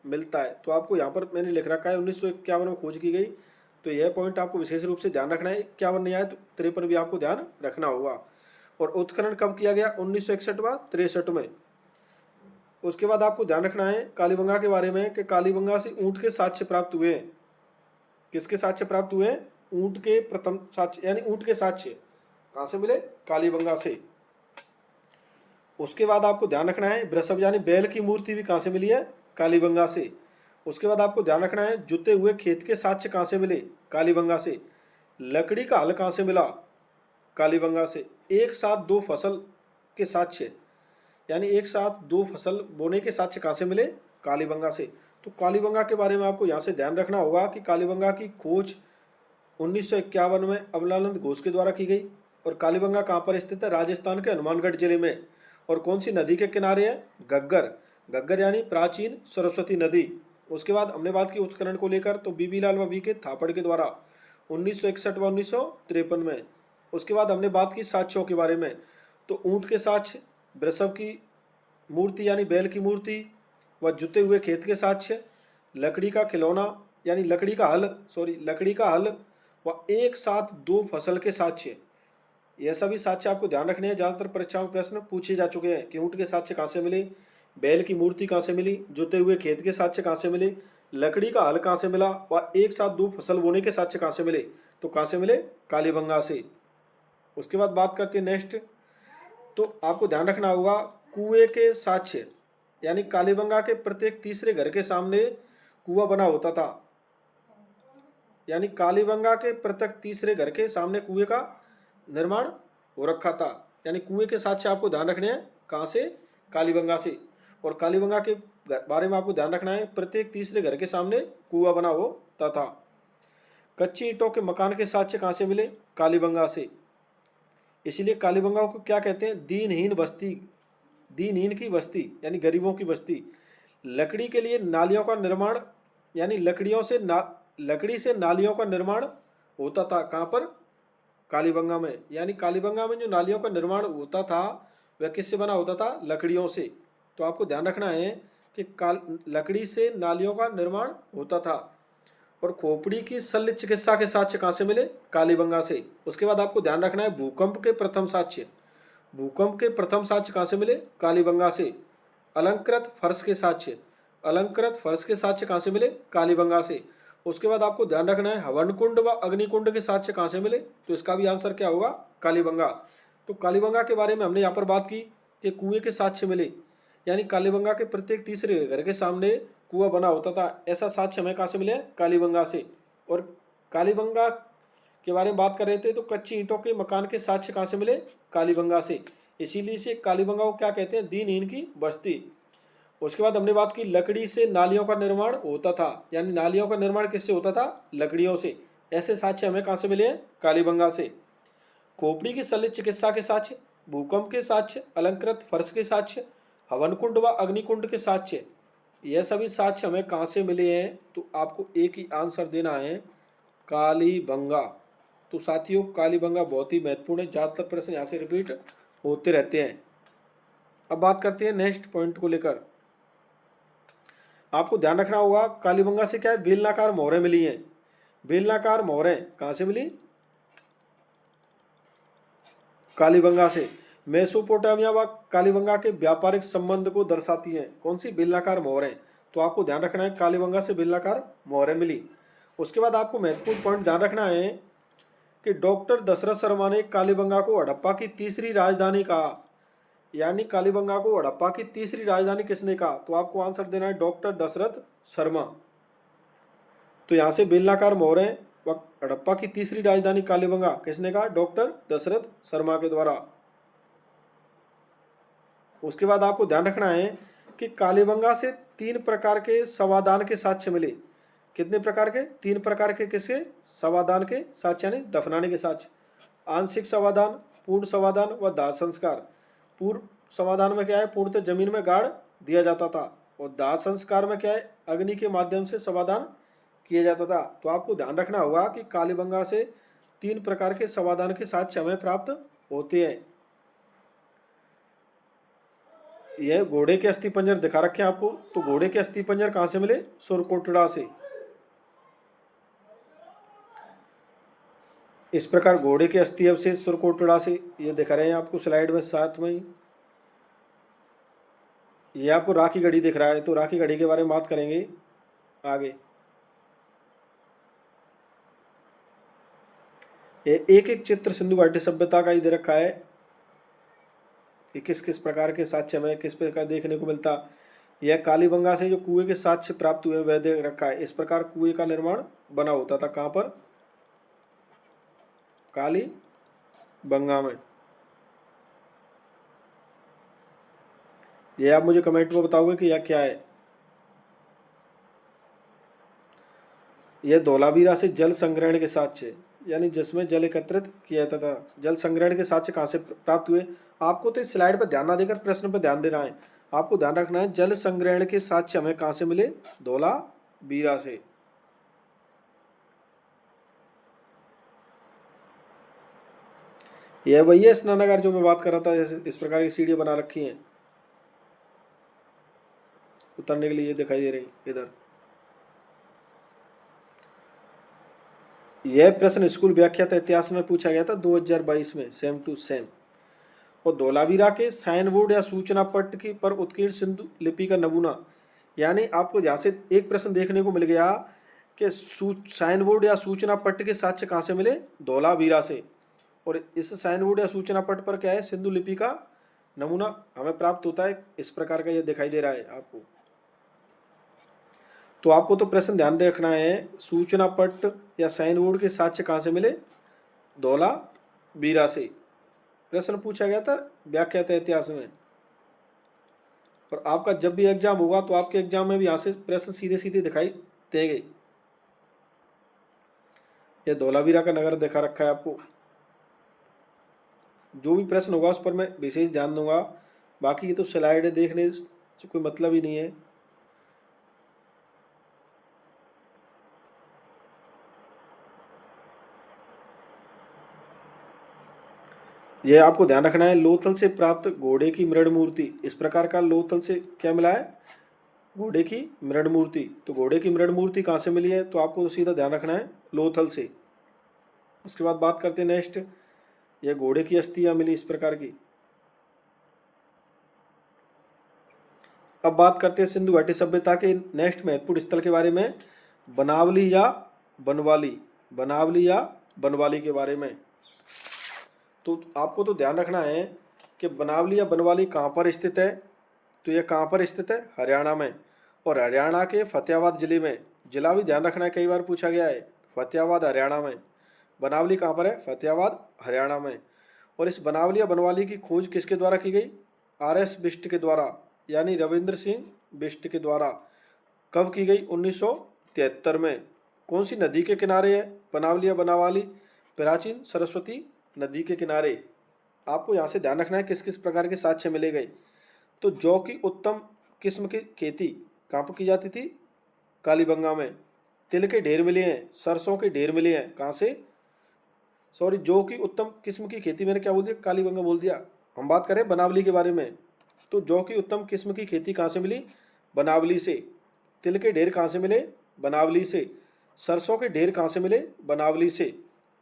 मिलता है। तो आपको यहाँ पर मैंने लिख रखा है 1951 में खोज की गई, तो यह पॉइंट आपको विशेष रूप से ध्यान रखना है। 51 नहीं आया तो 53 भी आपको ध्यान रखना होगा। और उत्खनन कब किया गया, 1961 व 63 में। उसके बाद आपको ध्यान रखना है कालीबंगा के बारे में कि कालीबंगा से ऊँट के साक्ष्य प्राप्त हुए हैं। किसके साक्ष्य प्राप्त हुए हैं, ऊँट के प्रथम साक्ष्य, यानी ऊँट के साक्ष्य कहाँ से मिले, कालीबंगा से। उसके बाद आपको ध्यान रखना है वृषभ यानी बैल की मूर्ति भी कहाँ से मिली है, कालीबंगा से। उसके बाद आपको ध्यान रखना है जुते हुए खेत के साक्ष्य कहाँ से मिले, कालीबंगा से। लकड़ी का हल कहाँ से मिला, कालीबंगा से। एक साथ दो फसल के साक्ष्य, यानी एक साथ दो फसल बोने के साक्ष्य कहाँ से मिले, कालीबंगा से। तो कालीबंगा के बारे में आपको यहाँ से ध्यान रखना होगा कि कालीबंगा की खोज 1951 में अमलानंद घोष के द्वारा की गई। और कालीबंगा कहाँ पर स्थित है, राजस्थान के हनुमानगढ़ जिले में। और कौन सी नदी के किनारे है, घग्गर। घग्गर यानी प्राचीन सरस्वती नदी। उसके बाद हमने बात की उत्खनन को लेकर, तो बीबी लाल व बी के थापड़ के द्वारा 1961 व 1953 में। उसके बाद हमने बात की साक्ष्यों के बारे में, तो ऊँट के साक्ष्य, वृषभ की मूर्ति यानी बैल की मूर्ति व जुते हुए खेत के साक्ष्य, लकड़ी का खिलौना यानी लकड़ी का हल व एक साथ दो फसल के साक्ष्य। यह सभी साक्ष्य आपको ध्यान रखने हैं। ज़्यादातर परीक्षाओं में प्रश्न पूछे जा चुके हैं कि ऊँट के साक्ष्य कहाँ से मिले, बैल की मूर्ति कहाँ से मिली, जुते हुए खेत के साक्ष्य कहाँ से मिले, लकड़ी का हल कहाँ से मिला व एक साथ दो फसल बोने के साक्ष्य कहाँ से मिले, तो कहाँ से मिले, कालीबंगा से। उसके बाद बात करते हैं नेक्स्ट, तो आपको ध्यान रखना होगा कुएं के साक्ष्य, यानी कालीबंगा के प्रत्येक तीसरे घर के सामने कुआं बना होता था। यानी कालीबंगा के प्रत्येक तीसरे घर के सामने कुएं का निर्माण हो रखा था। यानी कुएं के साक्ष्य आपको ध्यान रखने हैं, कहाँ से, कालीबंगा से। और कालीबंगा के बारे में आपको ध्यान रखना है प्रत्येक तीसरे घर के सामने कुआं बना होता था। कच्ची ईंटों के मकान के साक्ष्य कहाँ से मिले, कालीबंगा से। इसीलिए कालीबंगा को क्या कहते हैं, दीनहीन बस्ती, दीनहीन की बस्ती यानी गरीबों की बस्ती। लकड़ी के लिए नालियों का निर्माण, यानी लकड़ी से नालियों का निर्माण होता था। कहाँ पर, कालीबंगा में। यानी कालीबंगा में जो नालियों का निर्माण होता था वह किससे बना होता था, लकड़ियों से। तो आपको ध्यान रखना है कि लकड़ी से नालियों का निर्माण होता था। और खोपड़ी की शल्य चिकित्सा के साक्ष्य कहाँ से मिले, कालीबंगा से। उसके बाद आपको ध्यान रखना है भूकंप के प्रथम साक्ष्य, भूकंप के प्रथम साक्ष्य कहाँ से मिले, कालीबंगा से। अलंकृत फर्श के साक्ष्य, अलंकृत फर्श के साक्ष्य कहाँ से मिले, कालीबंगा से। उसके बाद आपको ध्यान रखना है हवन कुंड व अग्निकुंड के साक्ष्य कहाँ से मिले, तो इसका भी आंसर क्या होगा, कालीबंगा। तो कालीबंगा के बारे में हमने यहाँ पर बात की कि कुएं के साक्ष्य मिले, यानी कालीबंगा के प्रत्येक तीसरे घर के सामने कुआं बना होता था। ऐसा साक्ष्य हमें कहाँ से मिले, कालीबंगा से। और कालीबंगा के बारे में बात कर रहे थे, तो कच्ची ईंटों के मकान के साक्ष्य कहाँ से मिले? कालीबंगा से। इसीलिए से कालीबंगा को क्या कहते हैं? दीनहीन की बस्ती। उसके बाद हमने बात की लकड़ी से नालियों का निर्माण होता था, यानी नालियों का निर्माण किससे होता था? लकड़ियों से। ऐसे साक्ष्य हमें कहाँ से मिले हैं? कालीबंगा से। खोपड़ी की शल्य चिकित्सा के साक्ष्य, भूकंप के साक्ष्य, अलंकृत फर्श के साक्ष्य, हवन कुंड व अग्निकुंड के साक्ष्य, यह सभी साक्ष्य हमें कहाँ से मिले हैं? तो आपको एक ही आंसर देना है, कालीबंगा। तो साथियों कालीबंगा बहुत ही महत्वपूर्ण है, ज़्यादातर प्रश्न यहाँ से रिपीट होते रहते हैं। अब बात करते हैं नेक्स्ट पॉइंट को लेकर। आपको ध्यान रखना होगा कालीबंगा से क्या है? बेलनाकार मोहरें मिली हैं। बेलनाकार मोहरें कहाँ से मिली? कालीबंगा से। मेसोपोटामिया व कालीबंगा के व्यापारिक संबंध को दर्शाती हैं कौन सी? बेलनाकार मोहरें। तो आपको ध्यान रखना है कालीबंगा से बेलनाकार मोहरें मिली। उसके बाद आपको महत्वपूर्ण पॉइंट ध्यान रखना है कि डॉक्टर दशरथ शर्मा ने कालीबंगा को हड़प्पा की तीसरी राजधानी कहा, यानी कालीबंगा को हड़प्पा की तीसरी राजधानी किसने कहा? तो आपको आंसर देना है डॉक्टर दशरथ शर्मा। तो यहाँ से बेलनाकार मोहरें व हड़प्पा की तीसरी राजधानी कालीबंगा किसने कहा? डॉक्टर दशरथ शर्मा के द्वारा। उसके बाद आपको ध्यान रखना है कि कालीबंगा से 3 प्रकार के समाधान के साक्ष्य मिले। कितने प्रकार के? 3 प्रकार के। किसके? समाधान के साक्ष्य, यानी दफनाने के साक्ष्य। आंशिक समाधान, पूर्ण समाधान व दाह संस्कार। पूर्ण समाधान में क्या है? पूर्णतः जमीन में गाड़ दिया जाता था, और दाह संस्कार में क्या है? अग्नि के माध्यम से समाधान किया जाता था। तो आपको ध्यान रखना होगा कि कालीबंगा से 3 प्रकार के समाधान के साक्ष्य हमें प्राप्त होते हैं। यह घोड़े के अस्थि पंजर दिखा रखे हैं आपको। तो घोड़े के अस्थि पंजर कहाँ से मिले? सुरकोटड़ा से। इस प्रकार घोड़े के अस्थि अवशेष सुरकोटड़ा से ये दिखा रहे हैं आपको स्लाइड में साथ में ही। ये आपको राखी गढ़ी दिख रहा है, तो राखी गढ़ी के बारे में बात करेंगे आगे। ये एक एक चित्र सिंधु घाटी सभ्यता का ही दे रखा है कि किस किस प्रकार के साक्ष्य हमें किस प्रकार देखने को मिलता। यह कालीबंगा से जो कुएं के साक्ष्य प्राप्त हुए वह दे रखा है। इस प्रकार कुएं का निर्माण बना होता था। कहाँ पर? कालीबंगा में। ये आप मुझे कमेंट में बताओगे कि यह क्या है। यह धौलावीरा से जल संग्रहण के साक्ष्य, यानी जिसमें जल एकत्रित किया जाता था। जल संग्रहण के साक्ष्य कहाँ से प्राप्त हुए? आपको तो इस स्लाइड पर ध्यान ना देकर प्रश्न पर ध्यान देना है। आपको ध्यान रखना है जल संग्रहण के साक्ष्य हमें कहाँ से मिले? धौलावीरा से। यह वही है स्नानागार जो मैं बात कर रहा था, जैसे इस प्रकार की सीढ़ी बना रखी हैं उतरने के लिए, ये दिखाई दे रही इधर। यह प्रश्न स्कूल व्याख्यात इतिहास में पूछा गया था 2022 में, सेम टू सेम। और धौलावीरा के साइन बोर्ड या सूचना पट की पर उत्कीर्ण सिंधु लिपि का नमूना, यानी आपको यहाँ से एक प्रश्न देखने को मिल गया कि साइन बोर्ड या सूचना पट के साक्ष्य कहाँ से मिले? धौलावीरा से। और इस साइन बोर्ड या सूचना पट पर क्या है? सिंधु लिपि का नमूना हमें प्राप्त होता है। इस प्रकार का ये दिखाई दे रहा है आपको। तो आपको तो प्रश्न ध्यान रखना है, सूचना पट या साइन बोर्ड के साक्ष्य कहाँ से मिले? धौलावीरा से। प्रश्न पूछा गया था व्याख्यात इतिहास में। और आपका जब भी एग्जाम होगा तो आपके एग्जाम में भी यहाँ से प्रश्न सीधे सीधे दिखाई देंगे। ये धौलावीरा का नगर दिखा रखा है आपको। जो भी प्रश्न होगा उस पर मैं विशेष ध्यान दूंगा। बाकी ये तो स्लाइड देखने से कोई मतलब ही नहीं है। यह आपको ध्यान रखना है, लोथल से प्राप्त घोड़े की मृण मूर्ति। इस प्रकार का लोथल से क्या मिला है? घोड़े की मृण मूर्ति। तो घोड़े की मृण मूर्ति कहाँ से मिली है? तो आपको तो सीधा ध्यान रखना है लोथल से। उसके बाद बात करते हैं नेक्स्ट, यह घोड़े की अस्थियां मिली इस प्रकार की। अब बात करते हैं सिंधु घाटी सभ्यता के नेक्स्ट महत्वपूर्ण स्थल के बारे में, बनावली या बनवाली। बनावली या बनवाली के बारे में। तो आपको तो ध्यान रखना है कि बनावली या बनवाली कहाँ पर स्थित है? तो यह कहाँ पर स्थित है? हरियाणा में। और हरियाणा के फतेहाबाद जिले में। जिला भी ध्यान रखना है, कई बार पूछा गया है। फतेहाबाद हरियाणा में। बनावली कहाँ पर है? फतेहाबाद हरियाणा में। और इस बनावली या बनवाली की खोज किसके द्वारा की गई? RS बिष्ट के द्वारा, यानी रविंद्र सिंह बिष्ट के द्वारा। कब की गई? 1973 में। कौन सी नदी के किनारे है बनावली या बनावाली? प्राचीन सरस्वती नदी के किनारे। आपको यहाँ से ध्यान रखना है किस किस प्रकार के साक्ष्य मिले गए। तो जौ की उत्तम किस्म की खेती कहाँ पर की जाती थी? कालीबंगा में। तिल के ढेर मिले हैं, सरसों के ढेर मिले हैं, कहाँ से? सॉरी, जौ की उत्तम किस्म की खेती मैंने क्या बोल दिया? कालीबंगा बोल दिया। हम बात करें बनावली के बारे में। तो जौ की उत्तम किस्म की खेती कहाँ से मिली? बनावली से। तिल के ढेर कहाँ से मिले? बनावली से। सरसों के ढेर कहाँ से मिले? बनावली से।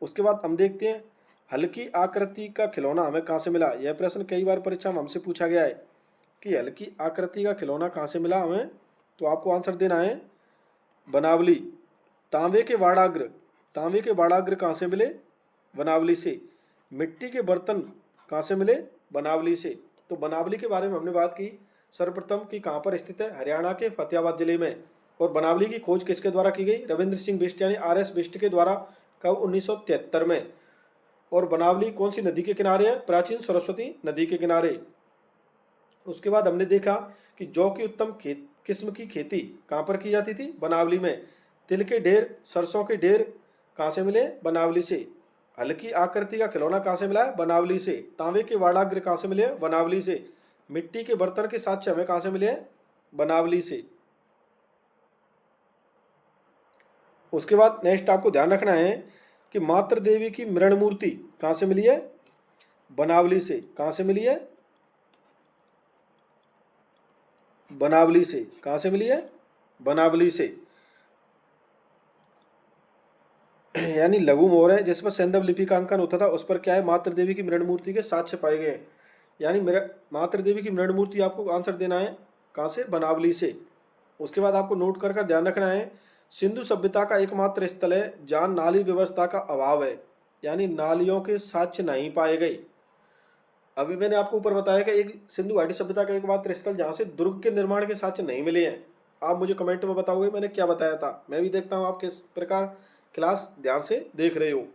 उसके बाद हम देखते हैं हल्की आकृति का खिलौना हमें कहाँ से मिला। यह प्रश्न कई बार परीक्षा में हमसे पूछा गया है कि हल्की आकृति का खिलौना कहाँ से मिला हमें। तो आपको आंसर देना है बनावली। तांबे के बाड़ाग्र, तांबे के बाड़ाग्र कहाँ से मिले? बनावली से। मिट्टी के बर्तन कहाँ से मिले? बनावली से। तो बनावली के बारे में हमने बात की सर्वप्रथम कि कहाँ पर स्थित है? हरियाणा के फतेहाबाद जिले में। और बनावली की खोज किसके द्वारा की गई? रविंद्र सिंह बिष्ट यानी RS बिष्ट के द्वारा। कब? 1973 में। और बनावली कौन सी नदी के किनारे है? प्राचीन सरस्वती नदी के किनारे। उसके बाद हमने देखा कि जौ की उत्तम किस्म की खेती कहाँ पर की जाती थी? बनावली में। तिल के ढेर, सरसों के ढेर कहाँ से मिले? बनावली से। हल्की आकृति का खिलौना कहाँ से मिला है? बनावली से। तांबे के वाड़ाग्र कहाँ से मिले? बनावली से। मिट्टी के बर्तन के साक्ष्य हमें कहाँ से मिले हैं? बनावली से। उसके बाद नेक्स्ट आपको ध्यान रखना है कि मातृ देवी की मृण मूर्ति कहाँ से मिली है? बनावली से। कहाँ से मिली है? बनावली से। कहाँ से मिली है? बनावली से। यानी लघु मोहर है जिस पर सैंधव लिपि का अंकन होता था, उस पर क्या है? मातृ देवी की मृण मूर्ति के साक्ष्य पाए गए हैं। यानी मेरा मातृ देवी की मृण मूर्ति आपको आंसर देना है कहाँ से? बनावली से। उसके बाद आपको नोट कर कर ध्यान रखना है सिंधु सभ्यता का एकमात्र स्थल है जहाँ नाली व्यवस्था का अभाव है, यानी नालियों के साक्ष्य नहीं पाए गए। अभी मैंने आपको ऊपर बताया कि एक सिंधु घाटी सभ्यता का एकमात्र स्थल जहाँ से दुर्ग के निर्माण के साक्ष्य नहीं मिले हैं। आप मुझे कमेंट में बताओगे मैंने क्या बताया था। मैं भी देखता हूँ आप किस प्रकार क्लास ध्यान से देख रहे हो।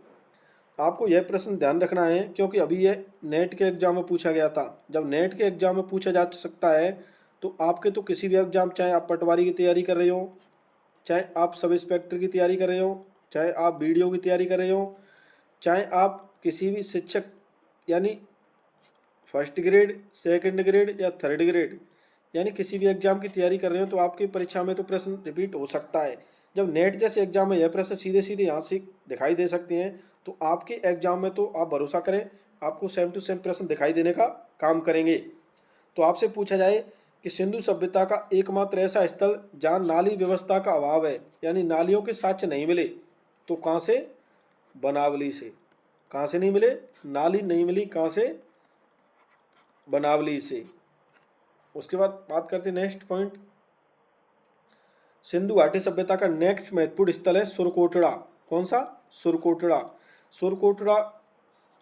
आपको यह प्रश्न ध्यान रखना है क्योंकि अभी ये नेट के एग्जाम में पूछा गया था। जब नेट के एग्जाम में पूछा जा सकता है तो आपके तो किसी भी एग्जाम, चाहे आप पटवारी की तैयारी कर रहे हो, चाहे आप सब इंस्पेक्टर की तैयारी कर रहे हो, चाहे आप BDO की तैयारी कर रहे हो, चाहे आप किसी भी शिक्षक यानी फर्स्ट ग्रेड, सेकंड ग्रेड या थर्ड ग्रेड यानी किसी भी एग्जाम की तैयारी कर रहे हो, तो आपकी परीक्षा में तो प्रश्न रिपीट हो सकता है। जब नेट जैसे एग्जाम में यह प्रश्न सीधे सीधे यहाँ से दिखाई दे सकते हैं तो आपके एग्जाम में तो आप भरोसा करें आपको सेम टू सेम प्रश्न दिखाई देने का काम करेंगे। तो आपसे पूछा जाए कि सिंधु सभ्यता का एकमात्र ऐसा स्थल जहाँ नाली व्यवस्था का अभाव है, यानी नालियों के साक्ष्य नहीं मिले, तो कहाँ से? बनावली से। कहाँ से नहीं मिले? नाली नहीं मिली, कहाँ से? बनावली से। उसके बाद बात करते हैं नेक्स्ट पॉइंट। सिंधु घाटी सभ्यता का नेक्स्ट महत्वपूर्ण स्थल है सुरकोटड़ा। कौन सा? सुरकोटड़ा। सुरकोटड़ा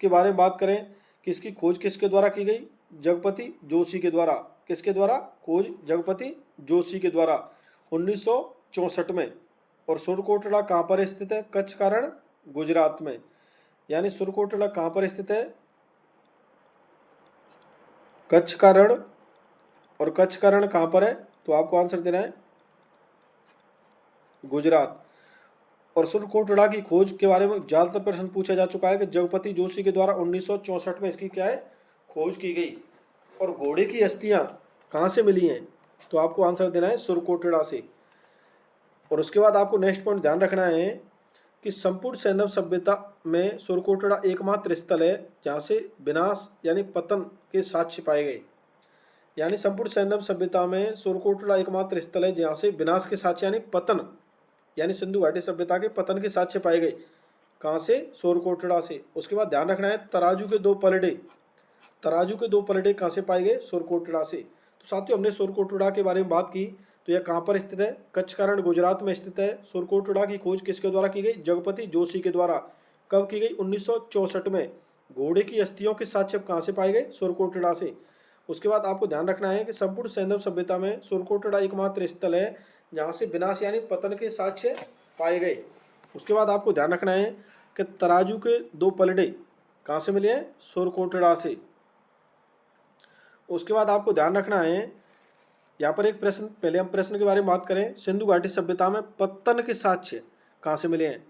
के बारे में बात करें कि इसकी खोज किसके द्वारा की गई? जगपति जोशी के द्वारा। किसके द्वारा? खोज जगपति जोशी के द्वारा 1964 में। और सुरकोटड़ा कहाँ पर स्थित है? कच्छ कारण गुजरात में। यानी सुरकोटड़ा कहाँ पर स्थित है? कच्छ का रण। और कच्छ का रण कहाँ पर है? तो आपको आंसर देना है गुजरात। और सुरकोटड़ा की खोज के बारे में ज्यादातर प्रश्न पूछा जा चुका है कि जगपति जोशी के द्वारा 1964 में इसकी क्या है? खोज की गई। और घोड़े की अस्थियां कहाँ से मिली हैं? तो आपको आंसर देना है सुरकोटड़ा से। और उसके बाद आपको नेक्स्ट पॉइंट ध्यान रखना है कि संपूर्ण सैंधव सभ्यता में सुरकोटड़ा एकमात्र स्थल है जहाँ से विनाश यानी पतन के साक्ष्य पाए गए। यानी संपूर्ण सैंधव सभ्यता में सुरकोटड़ा एकमात्र स्थल है जहाँ से विनाश के साक्ष्य यानी पतन, यानी सिंधु घाटी सभ्यता के पतन के साक्ष्य पाए गए। कहाँ से? सुरकोटड़ा से। उसके बाद ध्यान रखना है तराजू के दो पलड़े। तराजू के दो पलड़े कहाँ से पाए गए? सुरकोटड़ा से। तो साथियों हमने सुरकोटड़ा के बारे में बात की। तो यह कहाँ पर स्थित है? कच्छ का रण गुजरात में स्थित है। सुरकोटड़ा की खोज किसके द्वारा की गई? जगपति जोशी के द्वारा। कब की गई? 1964 में। घोड़े की अस्थियों के साक्ष्य कहाँ से पाए गए? सुरकोटड़ा से। उसके बाद आपको ध्यान रखना है कि संपूर्ण सैंधव सभ्यता में सुरकोटड़ा एकमात्र स्थल है जहाँ से विनाश यानी पतन के साक्ष्य पाए गए। उसके बाद आपको ध्यान रखना है कि तराजू के दो पलड़े कहाँ से मिले हैं? सोरकोटड़ा से। उसके बाद आपको ध्यान रखना है, यहाँ पर एक प्रश्न, पहले हम प्रश्न के बारे में बात करें। सिंधु घाटी सभ्यता में पत्तन के साक्ष्य कहाँ से मिले हैं?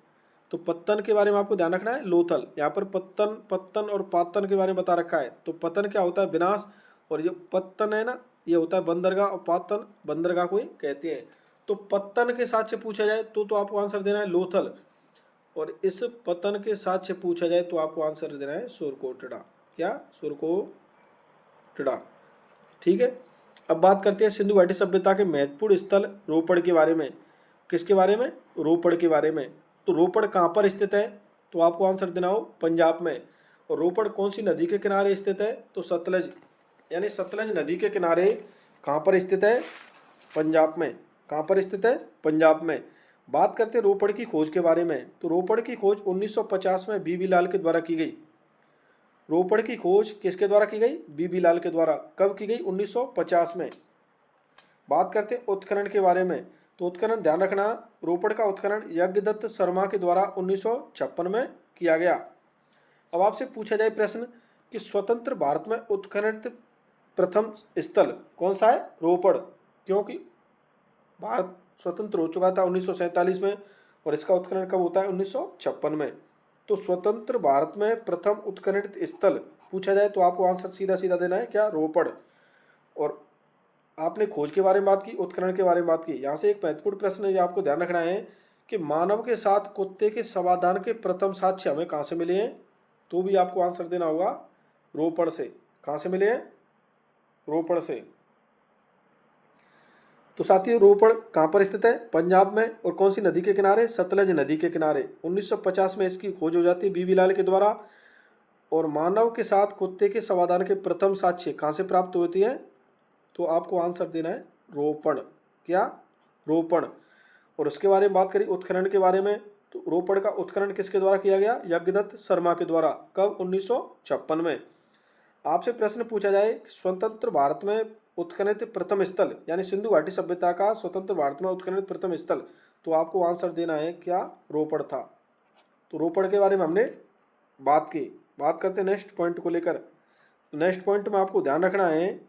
तो पत्तन के बारे में आपको ध्यान रखना है, लोथल। यहाँ पर पत्तन, पत्तन और पातन के बारे में बता रखा है। तो पतन क्या होता है? विनाश। और जो पत्तन है ना, ये होता है बंदरगाह, और पातन बंदरगाह को ही कहते हैं। तो पत्तन के साक्ष्य पूछा जाए तो आपको आंसर देना है लोथल, और इस पतन के साक्ष्य पूछा जाए तो आपको आंसर देना है सोरकोटड़ा। क्या? सोरकोटड़ा। ठीक है। अब बात करते हैं सिंधु घाटी सभ्यता के महत्वपूर्ण स्थल रोपड़ के बारे में। किसके बारे में? रोपड़ के बारे में। तो रोपड़ कहाँ पर स्थित है? तो आपको आंसर देना हो पंजाब में। और रोपड़ कौन सी नदी के किनारे स्थित है? तो सतलज, यानी सतलज नदी के किनारे कहाँ पर स्थित है? पंजाब में। कहाँ पर स्थित है? पंजाब में। बात करते हैं रोपड़ की खोज के बारे में। तो रोपड़ की खोज 1950 में बीबी लाल के द्वारा की गई। रोपड़ की खोज किसके द्वारा की गई? बीबी लाल के द्वारा। कब की गई? 1950 में। बात करते हैं उत्खनन के बारे में। तो उत्खनन ध्यान रखना, रोपड़ का उत्खनन यज्ञदत्त शर्मा के द्वारा 1956 में किया गया। अब आपसे पूछा जाए प्रश्न कि स्वतंत्र भारत में उत्खनन प्रथम स्थल कौन सा है? रोपड़। क्योंकि भारत स्वतंत्र हो चुका था 1947 में, और इसका उत्खनन कब होता है? 1956 में। तो स्वतंत्र भारत में प्रथम उत्खनन स्थल पूछा जाए तो आपको आंसर सीधा सीधा देना है, क्या? रोपड़। और आपने खोज के बारे में बात की, उत्खनन के बारे में बात की। यहाँ से एक महत्वपूर्ण प्रश्न है, आपको ध्यान रखना है कि मानव के साथ कुत्ते के समाधान के प्रथम साक्ष्य हमें कहाँ से मिले हैं? तो भी आपको आंसर देना होगा रोपड़ से। कहाँ से मिले हैं? रोपड़ से। तो साथियों, रोपड़ कहाँ पर स्थित है? पंजाब में। और कौन सी नदी के किनारे? सतलज नदी के किनारे। 1950 में इसकी खोज हो जाती है बीबी लाल के द्वारा। और मानव के साथ कुत्ते के समाधान के प्रथम साक्ष्य कहाँ से प्राप्त होती है? तो आपको आंसर देना है रोपड़। क्या? रोपड़। और उसके बारे में बात करी उत्खनन के बारे में, तो रोपड़ का उत्खनन किसके द्वारा किया गया? यज्ञदत्त शर्मा के द्वारा। कब? 1956 में। आपसे प्रश्न पूछा जाए स्वतंत्र भारत में उत्खनित प्रथम स्थल, यानी सिंधु घाटी सभ्यता का स्वतंत्र भारत में उत्खनित प्रथम स्थल, तो आपको आंसर देना है, क्या? रोपड़ था। तो रोपड़ के बारे में हमने बात की। बात करते हैं नेक्स्ट पॉइंट को लेकर। नेक्स्ट पॉइंट में आपको ध्यान रखना है,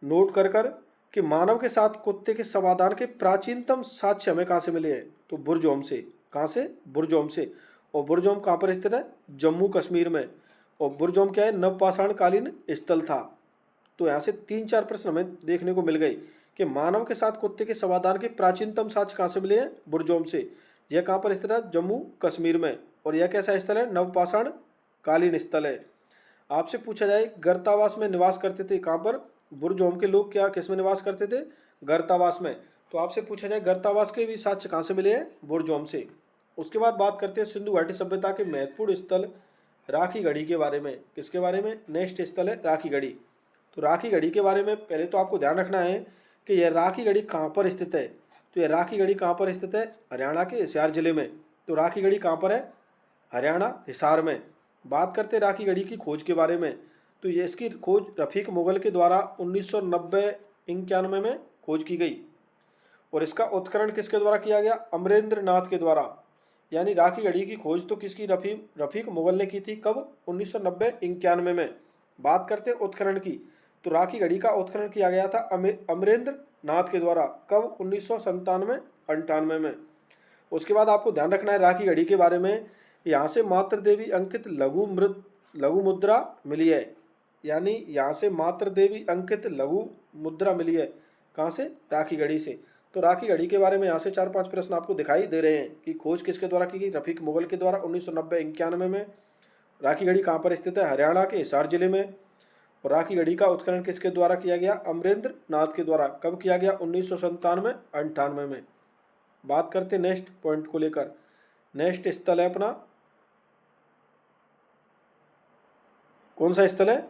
नोट कर कर, कि मानव के साथ कुत्ते के समाधान के प्राचीनतम साक्ष्य हमें कहाँ से मिले हैं? तो बुरजोम से। कहाँ से? बुरजोम से। और बुरजोम कहाँ पर स्थित है? जम्मू कश्मीर में। और बुरजोम क्या है? नवपाषाण कालीन स्थल था। तो यहाँ से 3-4 प्रश्न हमें देखने को मिल गए कि मानव के साथ कुत्ते के समाधान के प्राचीनतम साक्ष्य कहाँ से मिले हैं? बुरजोम से। यह कहाँ पर स्थित है? जम्मू कश्मीर में। और यह कैसा स्थल है? नवपाषाण कालीन स्थल है। आपसे पूछा जाए गर्तावास में निवास करते थे, कहाँ पर? बुरजोम के लोग क्या किस में निवास करते थे? गर्तावास में। तो आपसे पूछा जाए गर्तावास के भी साक्ष्य कहाँ से मिले हैं? बुरजोम से। उसके बाद बात करते हैं सिंधु घाटी सभ्यता के महत्वपूर्ण स्थल राखी गढ़ी के बारे में। किसके बारे में? नेक्स्ट स्थल है राखी गढ़ी। तो राखी गढ़ी के बारे में पहले तो आपको ध्यान रखना है कि यह राखी गढ़ी कहाँ पर स्थित है। तो यह राखी गढ़ी कहाँ पर स्थित है? हरियाणा के हिसार जिले में। तो राखी गढ़ी कहाँ पर है? हरियाणा, हिसार में। बात करते हैं राखी गढ़ी की खोज के बारे में। तो ये इसकी खोज रफीक मुगल के द्वारा 1990-91 में खोज की गई। और इसका उत्खनन किसके द्वारा किया गया? अमरेंद्र नाथ के द्वारा। यानी राखी गढ़ी की खोज तो किसकी? रफीक मुगल ने की थी। कब? 1990-91 में। बात करते हैं उत्खनन की। तो राखी गढ़ी का उत्खनन किया गया था अमरेंद्र नाथ के द्वारा। कब? 1997-98 में। उसके बाद आपको ध्यान रखना है राखी गढ़ी के बारे में, यहाँ से मातृ देवी अंकित लघु मुद्रा मिली है। यानी यहाँ से मातृ देवी अंकित लघु मुद्रा मिली है। कहाँ से? राखी गढ़ी से। तो राखी गढ़ी के बारे में यहाँ से 4-5 प्रश्न आपको दिखाई दे रहे हैं कि खोज किसके द्वारा की गई? रफीक मुगल के द्वारा 1990-91 में। राखी गढ़ी कहाँ पर स्थित है? हरियाणा के हिसार जिले में। और राखी गढ़ी का उत्खनन किसके द्वारा किया गया? अमरेंद्र नाथ के द्वारा। कब किया गया? 1997-98 में। बात करते नेक्स्ट पॉइंट को लेकर। नेक्स्ट स्थल है अपना, कौन सा स्थल है?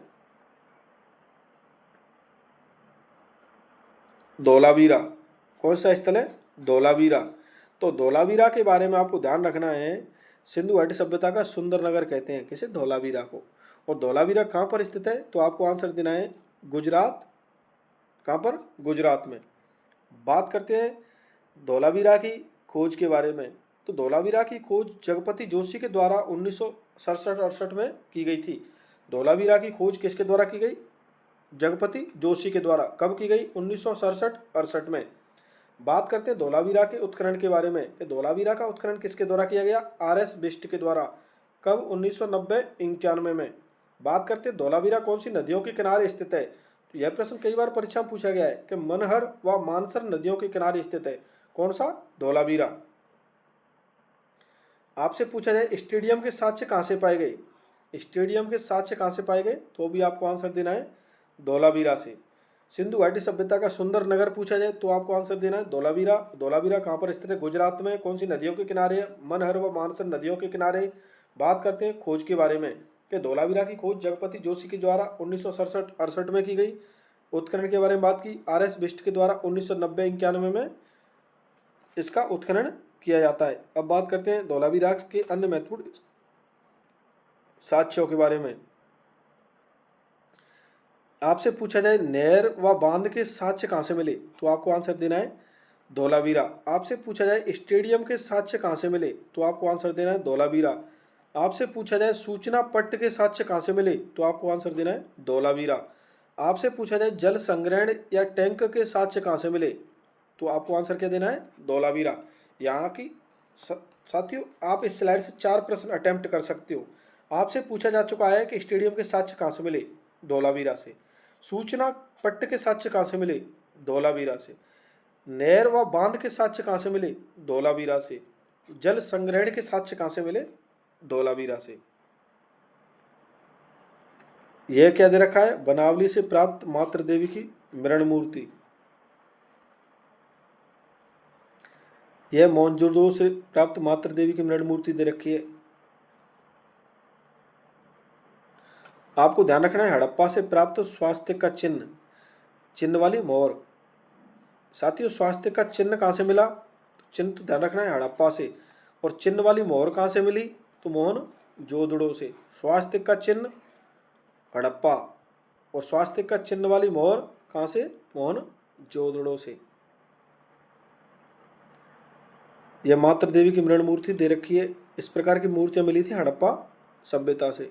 धौलावीरा। कौन सा स्थल है? धौलावीरा। तो धौलावीरा के बारे में आपको ध्यान रखना है, सिंधु घाटी सभ्यता का सुंदर नगर कहते हैं किसे? धौलावीरा को। और धौलावीरा कहाँ पर स्थित है? तो आपको आंसर देना है गुजरात। कहाँ पर? गुजरात में। बात करते हैं धौलावीरा की खोज के बारे में। तो धोलावीरा की खोज जगपति जोशी के द्वारा 1967-68 में की गई थी। धोलावीरा की खोज किसके द्वारा की गई? जगपति जोशी के द्वारा। कब की गई? 1967-68 में। बात करते हैं धोलावीरा के उत्खनन के बारे में कि धोलावीरा का उत्खनन किसके द्वारा किया गया? आर.एस. बिष्ट के द्वारा। कब? 1990-91 में। बात करते हैं धोलावीरा कौन सी नदियों के किनारे स्थित है? तो यह प्रश्न कई बार परीक्षा में पूछा गया है कि मनहर व मानसर नदियों के किनारे स्थित है। कौन सा? धोलावीरा। आपसे पूछा जाए स्टेडियम के साक्ष्य कहाँ से पाए गए? स्टेडियम के साक्ष्य कहाँ से पाए गए? तो भी आपको आंसर देना है धोलावीरा से। सिंधु घाटी सभ्यता का सुंदर नगर पूछा जाए तो आपको आंसर देना है धोलावीरा। धोलावीरा कहाँ पर स्थित है? गुजरात में। कौन सी नदियों के किनारे है? मनहर व मानसर नदियों के किनारे। बात करते हैं खोज के बारे में कि धोलावीरा की खोज जगपति जोशी के द्वारा 1967-68 में की गई। उत्खनन के बारे में बात की, आर.एस. बिष्ट के द्वारा 1990-91 में इसका उत्खनन किया जाता है। अब बात करते हैं धोलावीरा के अन्य महत्वपूर्ण साक्ष्यों के बारे में। आपसे पूछा जाए नहर व बांध के साक्ष्य कहाँ से मिले? तो आपको आंसर देना है धोलावीरा। आपसे पूछा जाए स्टेडियम के साक्ष्य कहाँ से मिले? तो आपको आंसर देना है धोलावीरा। आपसे पूछा जाए सूचना पट्ट के साक्ष्य कहाँ से मिले? तो आपको आंसर देना है धोलावीरा। आपसे पूछा जाए जल संग्रहण या टैंक के साक्ष्य कहाँ से मिले? तो आपको आंसर क्या देना है? धोलावीरा। यहाँ की साथियों आप इस स्लाइड से 4 प्रश्न अटेम्प्ट कर सकते हो। आपसे पूछा जा चुका है कि स्टेडियम के साक्ष्य कहाँ से मिले? धोलावीरा से। सूचना पट्ट के साक्ष्य कहाँ से मिले? धोलावीरा से। नहर व बांध के साक्ष्य कहाँ से मिले? धोलावीरा से। जल संग्रहण के साक्ष्य कहाँ से मिले? धोलावीरा से। यह क्या दे रखा है? बनावली से प्राप्त मातृ देवी की मृण मूर्ति। यह मोहनजोदड़ो से प्राप्त मातृ देवी की मृण मूर्ति दे रखी है। आपको ध्यान रखना है हड़प्पा से प्राप्त स्वास्थ्य का चिन्ह, चिन्ह वाली मोहर। साथियों स्वास्थ्य का चिन्ह कहाँ से मिला? चिन्ह तो ध्यान रखना है हड़प्पा से। और चिन्ह वाली मोहर कहाँ से मिली? तो मोहनजोदड़ो से। स्वास्थ्य का चिन्ह हड़प्पा और स्वास्थ्य का चिन्ह वाली मोहर कहाँ से? मोहनजोदड़ो से। यह मातृ देवी की मृण मूर्ति दे रखी है। इस प्रकार की मूर्तियां मिली थी हड़प्पा सभ्यता से।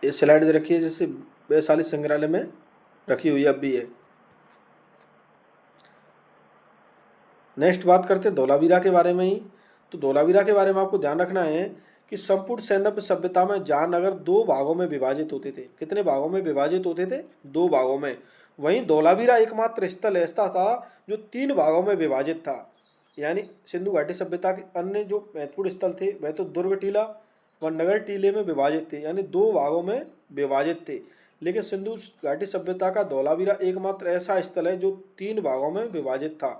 ये स्लाइड दे रखी है जैसे वैशाली संग्रहालय में रखी हुई अब भी है। नेक्स्ट बात करते हैं धोलावीरा के बारे में ही। तो धोलावीरा के बारे में आपको ध्यान रखना है कि संपूर्ण सैंदव सभ्यता में जहानगर 2 भागों में विभाजित होते थे। कितने भागों में विभाजित होते थे? 2 भागों में। वहीं धोलावीरा एकमात्र स्थल ऐसा था जो 3 भागों में विभाजित था। यानी सिंधु घाटी सभ्यता के अन्य जो महत्वपूर्ण स्थल थे वह तो दुर्ग टीला व नगर टीले में विभाजित थे, यानी 2 भागों में विभाजित थे। लेकिन सिंधु घाटी सभ्यता का धोलावीरा एकमात्र ऐसा स्थल है जो 3 भागों में विभाजित था।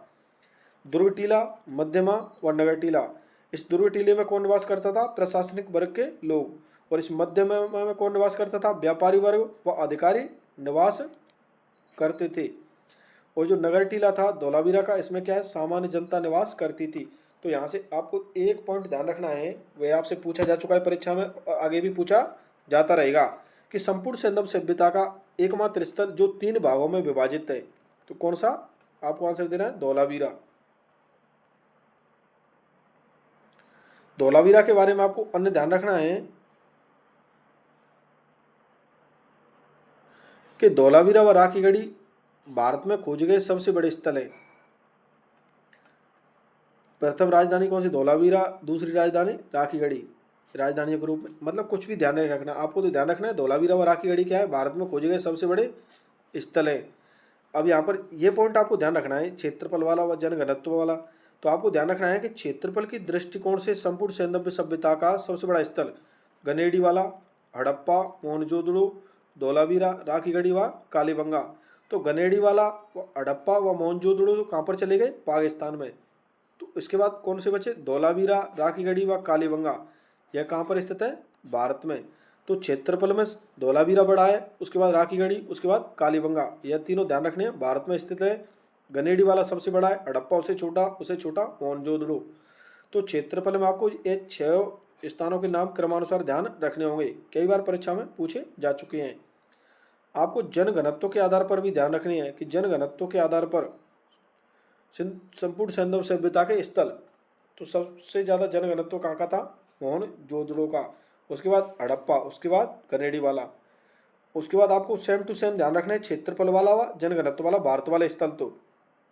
दुर्ग टीला, मध्यमा व नगर टीला। इस दुर्ग टीले में कौन निवास करता था? प्रशासनिक वर्ग के लोग। और इस मध्यमा में कौन निवास करता था? व्यापारी वर्ग व अधिकारी निवास करते थे। और जो नगर टीला था धोलावीरा का, इसमें क्या है? सामान्य जनता निवास करती थी। तो यहाँ से आपको एक पॉइंट ध्यान रखना है, वह आपसे पूछा जा चुका है परीक्षा में और आगे भी पूछा जाता रहेगा कि संपूर्ण सैंदव सभ्यता का एकमात्र स्थल जो 3 भागों में विभाजित है, तो कौन सा? आपको आंसर देना है धोलावीरा। धोलावीरा के बारे में आपको अन्य ध्यान रखना है कि धोलावीरा व राखीगढ़ी भारत में खोजे गए सबसे बड़े स्थल हैं। प्रथम राजधानी कौन सी? धोलावीरा। दूसरी राजधानी राखीगढ़ी। राजधानियों के रूप में मतलब कुछ भी ध्यान नहीं रखना, आपको तो ध्यान रखना है धोलावीरा व राखीगढ़ी क्या है? भारत में खोजे गए सबसे बड़े स्थल हैं। अब यहाँ पर ये पॉइंट आपको ध्यान रखना है क्षेत्रफल वाला व जनघनत्व वाला। तो आपको ध्यान रखना है कि क्षेत्रफल की दृष्टिकोण से संपूर्ण सैंदव सभ्यता का सबसे बड़ा स्थल गनेडी वाला, हड़प्पा, मोहनजोदड़ो, धोलावीरा, राखीगढ़ी व कालीबंगा। तो गनेडी वाला, हड़प्पा व मोहनजोदड़ो तो कहाँ पर चले गए? पाकिस्तान में। तो इसके बाद कौन से बचे? धोलावीरा, राखीगढ़ी व कालीबंगा। यह कहाँ पर स्थित है? भारत में। तो क्षेत्रफल में धोलावीरा बड़ा है, उसके बाद राखीगढ़ी, उसके बाद कालीबंगा। यह तीनों ध्यान रखने हैं, भारत में स्थित है। गनेडी वाला सबसे बड़ा है, हड़प्पा उससे छोटा मोहनजोदड़ो। तो क्षेत्रफल में आपको ये 6 स्थानों के नाम क्रमानुसार ध्यान रखने होंगे, कई बार परीक्षा में पूछे जा चुके हैं। आपको जनघनत्व के आधार पर भी ध्यान रखनी है कि जनघनत्व के आधार पर संपूर्ण सैंधव सभ्यता के स्थल। तो सबसे ज़्यादा जनघनत्व कहाँ का था? मोहनजोदड़ो का। उसके बाद हड़प्पा, उसके बाद कनेडी वाला। उसके बाद आपको सेम टू सेम ध्यान रखना है, क्षेत्रफल वाला व जनघनत्व वाला भारत वाले स्थल। तो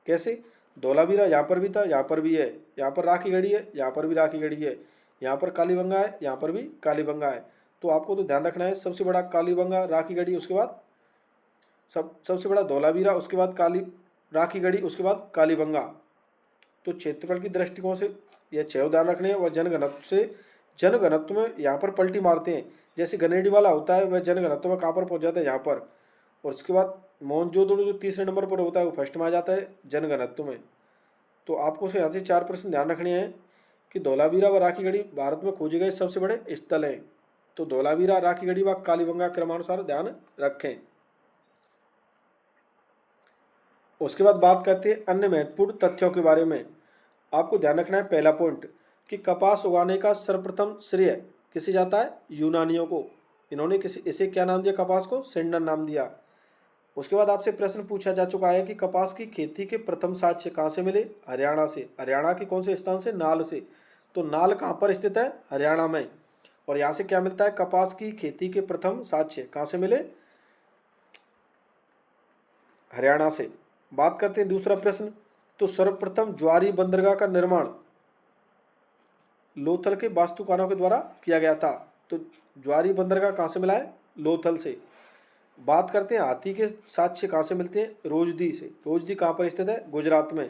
कैसे? धौलावीरा यहाँ पर भी था, यहाँ पर भी है, यहाँ पर राखी गढ़ी है, यहाँ पर भी राखी गढ़ी है, यहाँ पर कालीबंगा है, यहाँ पर भी कालीबंगा है। तो आपको तो ध्यान रखना है, सबसे बड़ा कालीबंगा, राखी गढ़ी, उसके बाद सबसे बड़ा धौलावीरा, उसके बाद राखी गढ़ी, उसके बाद कालीबंगा। तो क्षेत्रफल की दृष्टिकोण से यह 6 उदाहरण रखने हैं। वह जनघनत्व में यहाँ पर पलटी मारते हैं। जैसे गनेडी वाला होता है वह जनघनत्व में कहाँ पर पहुँच जाता है? यहाँ पर। और उसके बाद मोहनजोदड़ो जो तीसरे नंबर पर होता है वो फर्स्ट में आ जाता है जनघनत्व में। तो आपको यहाँ से 4 प्रश्न ध्यान रखने हैं कि धौलावीरा व राखी गढ़ी भारत में खोजे गए सबसे बड़े स्थल हैं। तो धौलावीरा, राखी गढ़ी व कालीबंगा क्रमानुसार ध्यान रखें। उसके बाद बात करते हैं अन्य महत्वपूर्ण तथ्यों के बारे में। आपको ध्यान रखना है पहला पॉइंट कि कपास उगाने का सर्वप्रथम श्रेय किसे जाता है? यूनानियों को। इन्होंने इसे क्या नाम दिया? कपास को सेंडन नाम दिया। उसके बाद आपसे प्रश्न पूछा जा चुका है कि कपास की खेती के प्रथम साक्ष्य कहाँ से मिले? हरियाणा से। हरियाणा के कौन से स्थान से? नाल से। तो नाल कहाँ पर स्थित है? हरियाणा में। और यहाँ से क्या मिलता है? कपास की खेती के प्रथम साक्ष्य कहाँ से मिले? हरियाणा से। बात करते हैं दूसरा प्रश्न। तो सर्वप्रथम ज्वारी बंदरगाह का निर्माण लोथल के वास्तुकारों के द्वारा किया गया था। तो ज्वारी बंदरगाह कहाँ से मिला है? लोथल से। बात करते हैं हाथी के साक्ष्य कहाँ से मिलते हैं? रोजदी से। रोजदी कहाँ पर स्थित है? गुजरात में।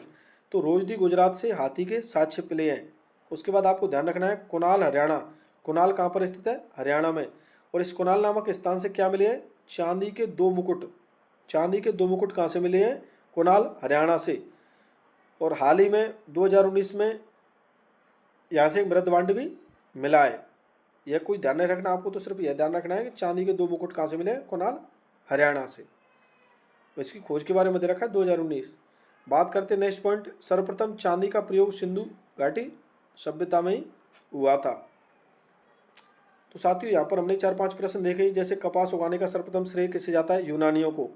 तो रोजदी गुजरात से हाथी के साक्ष्य मिले हैं। उसके बाद आपको ध्यान रखना है कुनाल हरियाणा। कुनाल कहाँ पर स्थित है? हरियाणा में। और इस कुनाल नामक स्थान से क्या मिले हैं? चांदी के 2 मुकुट। चांदी के 2 मुकुट कहाँ से मिले हैं? कुनाल हरियाणा से। और हाल ही में 2019 में यहाँ से मृदवांड भी मिला है। यह कोई ध्यान नहीं रखना आपको, तो सिर्फ यह ध्यान रखना है कि चांदी के 2 मुकुट कहाँ से मिले? कुनाल हरियाणा से। इसकी खोज के बारे में दे रखा है 2019। बात करते हैं नेक्स्ट पॉइंट। सर्वप्रथम चांदी का प्रयोग सिंधु घाटी सभ्यता में ही हुआ था। तो साथियों यहाँ पर हमने 4-5 प्रश्न देखे। जैसे कपास उगाने का सर्वप्रथम श्रेय किसे जाता है? यूनानियों को।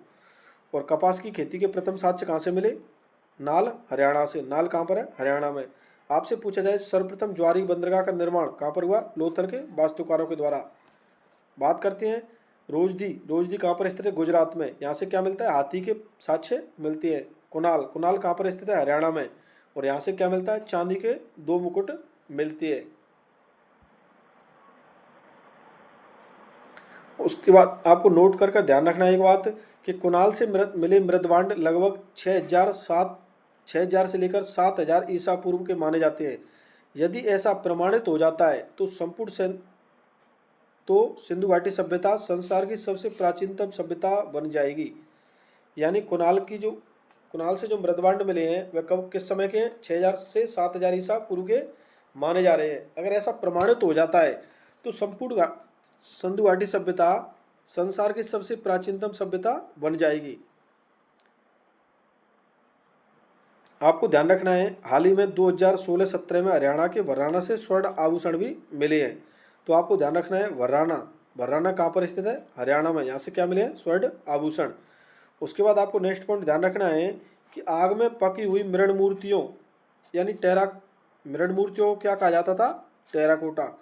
और कपास की खेती के प्रथम साक्ष्य कहाँ से मिले? नाल हरियाणा से। नाल कहाँ पर है? हरियाणा में। आपसे पूछा जाए सर्वप्रथम ज्वारी बंदरगाह का निर्माण कहाँ पर हुआ? लोथल के वास्तुकारों के द्वारा। बात करते हैं रोजदी। रोजदी कहाँ पर स्थित है? गुजरात में। यहाँ से क्या मिलता है? हाथी के साक्ष्य मिलती है। कुनाल, कुनाल कहाँ पर स्थित है? हरियाणा में। और यहाँ से क्या मिलता है? चांदी के 2 मुकुट मिलती है। उसके बाद आपको नोट कर ध्यान रखना है एक बात कि कुनाल से मिले मृदवांड लगभग 6,000 से लेकर 7,000 ईसा पूर्व के माने जाते हैं। यदि ऐसा प्रमाणित हो जाता है तो सिंधु घाटी सभ्यता संसार की सबसे प्राचीनतम सभ्यता बन जाएगी। यानी कुनाल से जो मृदवांड मिले हैं वह कब किस समय के हैं? 6,000 से 7,000 ईसा पूर्व के माने जा रहे हैं। अगर ऐसा प्रमाणित हो जाता है तो संपूर्ण सिंधु घाटी सभ्यता संसार की सबसे प्राचीनतम सभ्यता बन जाएगी। आपको ध्यान रखना है हाल ही में 2016-17 में हरियाणा के वर्राना से स्वर्ण आभूषण भी मिले हैं। तो आपको ध्यान रखना है वर्राना कहाँ पर स्थित है? हरियाणा में। यहाँ से क्या मिले हैं? स्वर्ण आभूषण। उसके बाद आपको नेक्स्ट पॉइंट ध्यान रखना है कि आग में पकी हुई मृण मूर्तियों यानी मृण मूर्तियों को क्या कहा जाता था? टेराकोटा।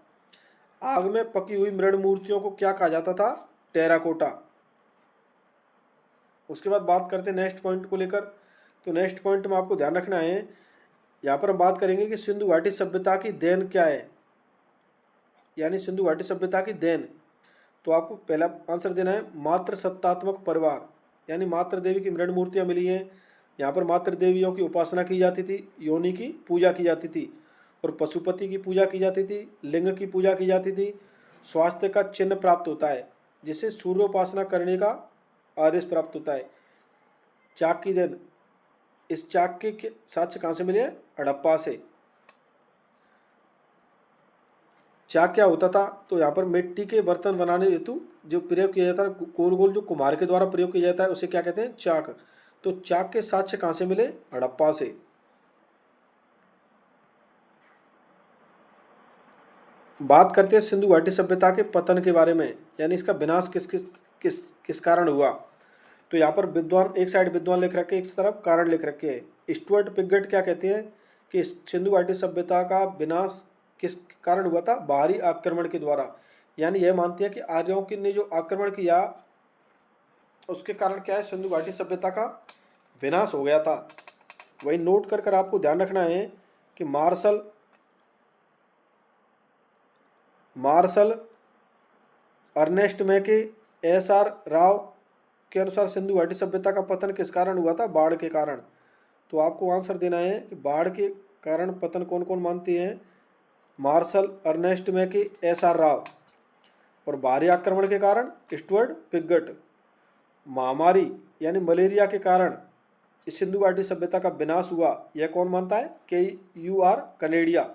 आग में पकी हुई मृण मूर्तियों को क्या कहा जाता था? टेराकोटा। उसके बाद बात करते हैं नेक्स्ट पॉइंट को लेकर। तो नेक्स्ट पॉइंट में आपको ध्यान रखना है, यहाँ पर हम बात करेंगे कि सिंधु घाटी सभ्यता की देन क्या है, यानी सिंधु घाटी सभ्यता की देन। तो आपको पहला आंसर देना है मातृ सत्तात्मक परिवार, यानी मातृ देवी की मृण मूर्तियाँ मिली हैं। यहाँ पर मातृ देवियों की उपासना की जाती थी, योनि की पूजा की जाती थी, और पशुपति की पूजा की जाती थी, लिंग की पूजा की जाती थी। स्वास्थ्य का चिन्ह प्राप्त होता है जिससे सूर्योपासना करने का आदेश प्राप्त होता है। चाक की देन, इस चाक के साक्ष्य कहाँ से मिले? हड़प्पा से। चाक क्या होता था? तो यहाँ पर मिट्टी के बर्तन बनाने हेतु जो प्रयोग किया जाता है, गोल गोल जो कुम्हार के द्वारा प्रयोग किया जाता है उसे क्या कहते हैं? चाक। तो चाक के साक्ष्य कहाँ से मिले? हड़प्पा से। बात करते हैं सिंधु घाटी सभ्यता के पतन के बारे में, यानी इसका विनाश किस कारण हुआ। तो यहाँ पर विद्वान, एक साइड विद्वान लिख रखे, एक तरफ कारण लिख रखे हैं। स्टुअर्ट पिगट क्या कहते हैं कि सिंधु घाटी सभ्यता का विनाश किस कारण हुआ था? बाहरी आक्रमण के द्वारा। यानी यह मानते हैं कि आर्यों की ने जो आक्रमण किया उसके कारण क्या है, सिंधु घाटी सभ्यता का विनाश हो गया था। वही नोट कर कर आपको ध्यान रखना है कि मार्शल अर्नेस्ट मैके, एस आर राव के अनुसार सिंधु घाटी सभ्यता का पतन किस कारण हुआ था? बाढ़ के कारण। तो आपको आंसर देना है कि बाढ़ के कारण पतन कौन कौन मानते हैं? मार्शल अर्नेस्ट मैके, एस आर राव। और बाहरी आक्रमण के कारण स्टुअर्ट पिगट। महामारी यानी मलेरिया के कारण इस सिंधु घाटी सभ्यता का विनाश हुआ, यह कौन मानता है? के यू आर कनेडिया।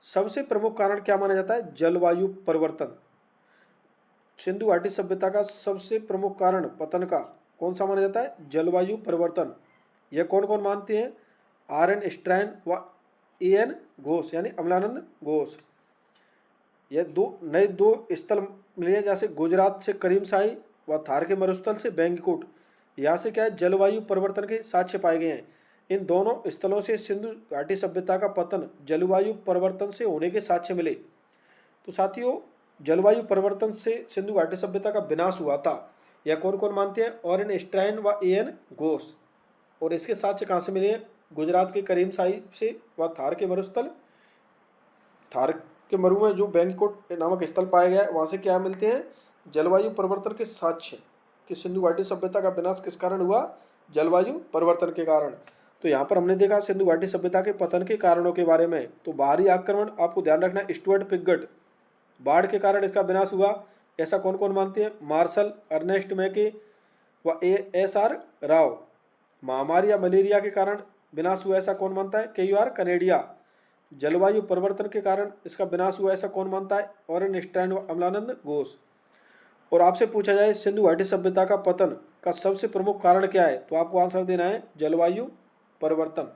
सबसे प्रमुख कारण क्या माना जाता है? जलवायु परिवर्तन। सिंधु घाटी सभ्यता का सबसे प्रमुख कारण पतन का कौन सा माना जाता है? जलवायु परिवर्तन। यह कौन कौन मानते हैं? आर एन स्ट्रैन व ए एन घोष, यानी अमलानंद घोष। यह दो स्थल मिले हैं, जैसे गुजरात से करीम शाही व थार के मरुस्थल से बैंगकोट। यहाँ से क्या है, जलवायु परिवर्तन के साक्ष्य पाए गए हैं। इन दोनों स्थलों से सिंधु घाटी सभ्यता का पतन जलवायु परिवर्तन से होने के साक्ष्य मिले। तो साथियों, जलवायु परिवर्तन से सिंधु घाटी सभ्यता का विनाश हुआ था, यह कौन कौन मानते हैं? ऑरेन स्ट्रैन व ए एन घोष। और इसके साक्ष्य कहाँ से मिले हैं? गुजरात के करीम शाही से व थार के मरुस्थल, थार के मरु में जो बैंगकोट नामक स्थल पाया गया है, वहाँ से क्या मिलते हैं? जलवायु परिवर्तन के साक्ष्य कि सिंधु घाटी सभ्यता का विनाश किस कारण हुआ? जलवायु परिवर्तन के कारण। तो यहाँ पर हमने देखा सिंधु घाटी सभ्यता के पतन के कारणों के बारे में। तो बाहरी आक्रमण आपको ध्यान रखना है, स्टुअर्ट पिगट, बाढ़ के कारण इसका विनाश हुआ, ऐसा कौन कौन मानते हैं? मार्शल अर्नेस्ट मैके व एस आर राव। महामारी या मलेरिया के कारण विनाश हुआ, ऐसा कौन मानता है? के यू आर कनेडिया। जलवायु परिवर्तन के कारण इसका विनाश हुआ, ऐसा कौन मानता है? ऑरेन स्टैन व अमलानंद घोष। और आपसे पूछा जाए सिंधु घाटी सभ्यता का पतन का सबसे प्रमुख कारण क्या है, तो आपको आंसर देना है जलवायु परिवर्तन।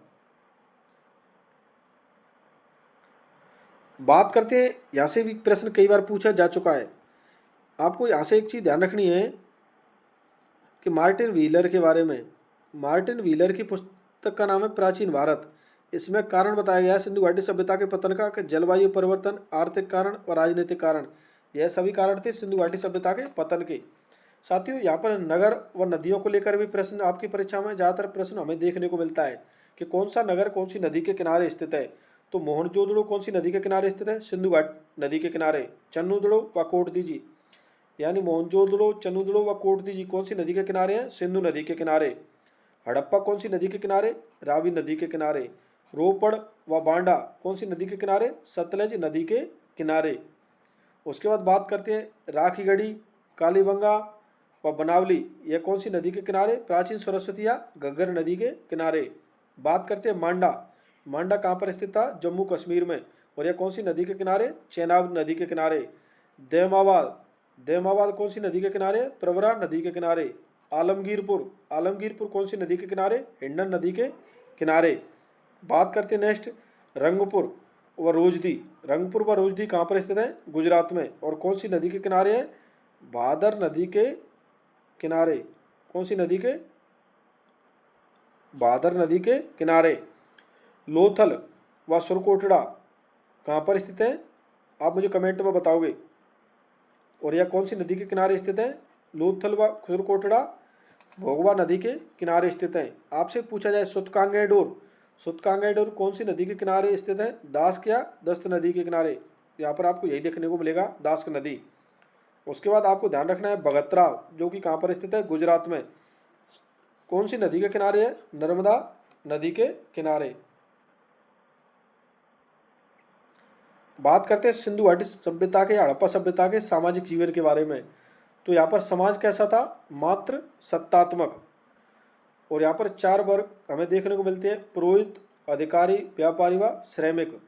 बात करते हैं, यहाँ से भी प्रश्न कई बार पूछा जा चुका है। आपको यहाँ से एक चीज ध्यान रखनी है कि मार्टिन व्हीलर के बारे में। मार्टिन व्हीलर की पुस्तक का नाम है प्राचीन भारत। इसमें कारण बताया गया है सिंधु घाटी सभ्यता के पतन का कि जलवायु परिवर्तन, आर्थिक कारण और राजनीतिक कारण, यह सभी कारण थे सिंधु घाटी सभ्यता के पतन के। साथियों, यहाँ पर नगर व नदियों को लेकर भी प्रश्न आपकी परीक्षा में ज़्यादातर प्रश्न हमें देखने को मिलता है कि कौन सा नगर कौन सी नदी के किनारे स्थित है। तो मोहनजोदड़ो कौन सी नदी के किनारे स्थित है? सिंधु घाटी नदी के किनारे। चन्नूदड़ो व कोटदीजी, यानी मोहनजोदड़ो, चन्नूदड़ो व कोटदीजी कौन सी नदी के किनारे हैं? सिंधु नदी के किनारे। हड़प्पा कौन सी नदी के किनारे? रावी नदी के किनारे। रोपड़ व बांडा कौन सी नदी के किनारे? सतलज नदी के किनारे। उसके बाद बात करते हैं राखीगढ़ी, कालीबंगा व बनावली, यह कौन सी नदी के किनारे? प्राचीन सरस्वती या घग्गर नदी के किनारे। बात करते हैं मांडा। मांडा कहाँ पर स्थित था? जम्मू कश्मीर में। और यह कौन सी नदी के किनारे? चेनाब नदी के किनारे। देमाबाद, देमाबाद कौन सी नदी के किनारे? प्रवरा नदी के किनारे। आलमगीरपुर, आलमगीरपुर कौन सी नदी के किनारे? हिंडन नदी के किनारे। बात करते हैं नेक्स्ट रंगपुर व रोजदी। रंगपुर व रोजदी कहाँ पर स्थित है? गुजरात में। और कौन सी नदी के किनारे है? भादर नदी के किनारे। कौन सी नदी के? भादर नदी के किनारे। लोथल व सुरकोटड़ा कहाँ पर स्थित है? आप मुझे कमेंट में बताओगे। और यह कौन सी नदी के किनारे स्थित है? लोथल व सुरकोटड़ा भोगवा नदी के किनारे स्थित है। आपसे पूछा जाए सुतकांगेडोर, सुतकांगेडोर कौन सी नदी के किनारे स्थित है? दास्क या दस्त नदी के किनारे। यहाँ पर आपको यही देखने को मिलेगा, दास्क नदी। उसके बाद आपको ध्यान रखना है बगतरा, जो कि कहाँ पर स्थित है? गुजरात में। कौन सी नदी के किनारे है? नर्मदा नदी के किनारे। बात करते हैं सिंधु घाटी सभ्यता के, हड़प्पा सभ्यता के सामाजिक जीवन के बारे में। तो यहाँ पर समाज कैसा था? मात्र सत्तात्मक। और यहाँ पर 4 वर्ग हमें देखने को मिलते हैं, पुरोहित, अधिकारी, व्यापारी व श्रमिक।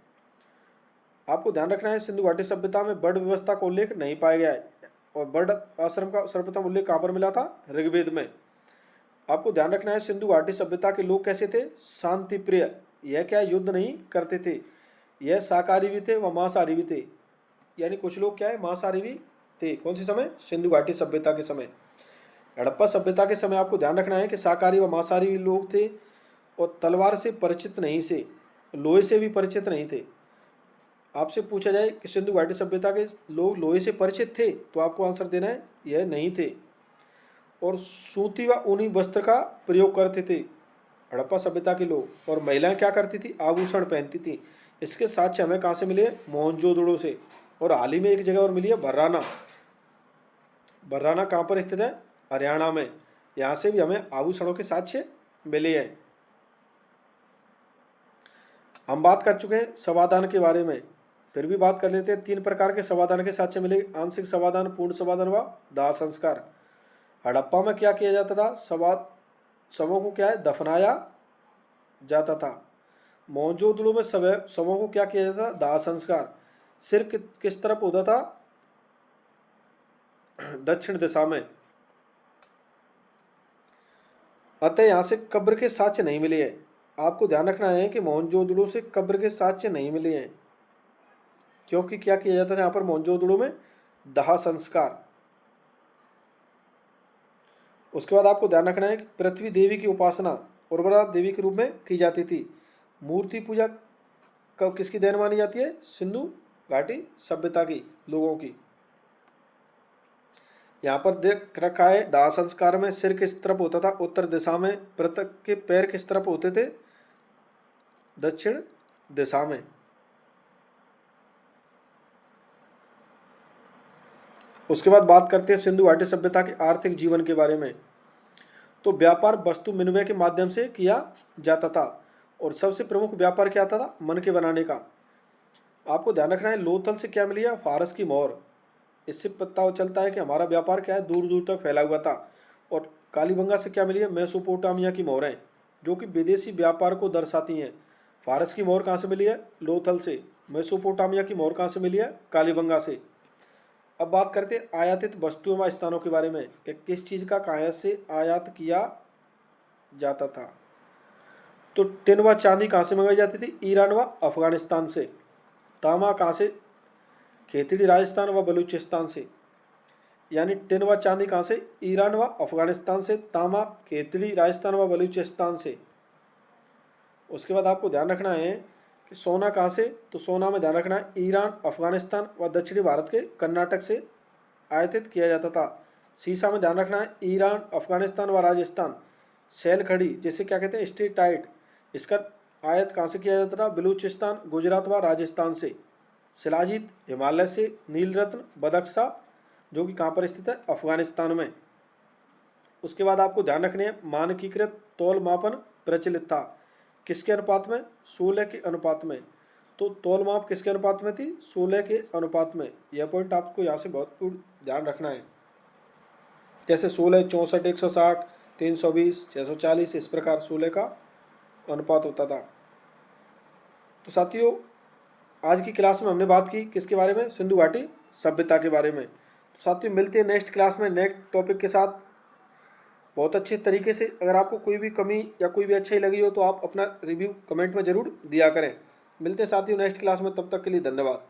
आपको ध्यान रखना है सिंधु घाटी सभ्यता में वर्ण व्यवस्था का उल्लेख नहीं पाया गया है। और वर्ण आश्रम का सर्वप्रथम उल्लेख कहाँ पर मिला था? ऋग्वेद में। आपको ध्यान रखना है सिंधु घाटी सभ्यता के लोग कैसे थे? शांति प्रिय। यह क्या युद्ध नहीं करते थे। यह शाकाहारी भी थे व मांसाहारी भी थे। यानी कुछ लोग क्या है? मांसाहारी भी थे। कौन से समय? सिंधु घाटी सभ्यता के समय। हड़प्पा सभ्यता के समय आपको ध्यान रखना है कि शाकाहारी व मांसाहारी लोग थे और तलवार से परिचित नहीं से, लोहे से भी परिचित नहीं थे। आपसे पूछा जाए कि सिंधु घाटी सभ्यता के लोग लोहे से परिचित थे, तो आपको आंसर देना है यह नहीं थे। और सूती व ऊनी वस्त्र का प्रयोग करते थे हड़प्पा सभ्यता के लोग। और महिलाएं क्या करती थी, आभूषण पहनती थी। इसके साक्ष्य हमें कहाँ से मिले, मोहनजोदड़ो से। और हाल ही में एक जगह और मिली है, भर्राना। भर्राना कहाँ पर स्थित है, हरियाणा में। यहाँ से भी हमें आभूषणों के साक्ष्य मिले हैं। हम बात कर चुके हैं समाधान के बारे में, फिर भी बात कर लेते हैं। 3 प्रकार के समाधान के साक्ष्य मिले, आंशिक समाधान, पूर्ण समाधान व दाह संस्कार। हड़प्पा में क्या किया जाता था, शवों को क्या है, दफनाया जाता था। मोहनजोदड़ो में शवों को क्या किया जाता था, दाह संस्कार। सिर किस तरफ होता था, दक्षिण दिशा में। अतः यहां से कब्र के साक्ष्य नहीं मिले हैं। आपको ध्यान रखना है कि मोहनजोदड़ो से कब्र के साक्ष्य नहीं मिले हैं, क्योंकि क्या किया जाता था यहाँ पर मोहनजोदड़ो में, दाह संस्कार। उसके बाद आपको ध्यान रखना है कि पृथ्वी देवी की उपासना उर्वरा देवी के रूप में की जाती थी। मूर्ति पूजा कब किसकी देन मानी जाती है, सिंधु घाटी सभ्यता की लोगों की। यहाँ पर देख रखा है, दाह संस्कार में सिर किस तरफ होता था, उत्तर दिशा में। मृतक के पैर किस तरफ होते थे, दक्षिण दिशा में। उसके बाद बात करते हैं सिंधु घाटी सभ्यता के आर्थिक जीवन के बारे में। तो व्यापार वस्तु विनिमय के माध्यम से किया जाता था, और सबसे प्रमुख व्यापार क्या था, मन के बनाने का। आपको ध्यान रखना है, लोथल से क्या मिली है, फारस की मोहर। इससे पता चलता है कि हमारा व्यापार क्या है, दूर दूर तक फैला हुआ था। और कालीबंगा से क्या मिली है, मेसोपोटामिया की मोहरें, जो कि विदेशी व्यापार को दर्शाती हैं। फारस की मोहर कहाँ से मिली है, लोथल से। मेसोपोटामिया की मोहर कहाँ से मिली है, कालीबंगा से। अब बात करते हैं आयातित वस्तुओं व स्थानों के बारे में, कि किस चीज़ का कहाँ से आयात किया जाता था। तो टिन व चांदी कहाँ से मंगाई जाती थी, ईरान व अफगानिस्तान से। तांबा कहाँ से, खेतड़ी राजस्थान व बलूचिस्तान से। यानी टिन व चांदी कहाँ से, ईरान व अफगानिस्तान से। तांबा खेतड़ी राजस्थान व बलूचिस्तान से। उसके बाद आपको ध्यान रखना है कि सोना कहाँ से, तो सोना में ध्यान रखना है, ईरान, अफगानिस्तान व दक्षिणी भारत के कर्नाटक से आयातित किया जाता था। शीशा में ध्यान रखना है, ईरान, अफगानिस्तान व राजस्थान। शैल खड़ी जिसे क्या कहते हैं, स्टेटाइट, इसका आयात कहाँ से किया जाता था, बलूचिस्तान, गुजरात व राजस्थान से। शिलाजीत हिमालय से। नील रत्न बदख्शा, जो कि कहाँ पर स्थित है, अफगानिस्तान में। उसके बाद आपको ध्यान रखने हैं, मानकीकृत तौल मापन प्रचलित था, किसके अनुपात में, 16 के अनुपात में। तो तौल माप किसके अनुपात में थी, 16 के अनुपात में। यह पॉइंट आपको यहाँ से बहुत ध्यान रखना है। जैसे 16, 64, 160, 320, 640, इस प्रकार 16 का अनुपात होता था। तो साथियों, आज की क्लास में हमने बात की किसके बारे में, सिंधु घाटी सभ्यता के बारे में। तो साथियों, मिलते हैं नेक्स्ट क्लास में नेक्स्ट टॉपिक के साथ बहुत अच्छे तरीके से। अगर आपको कोई भी कमी या कोई भी अच्छी लगी हो तो आप अपना रिव्यू कमेंट में ज़रूर दिया करें। मिलते हैं साथियों नेक्स्ट क्लास में, तब तक के लिए धन्यवाद।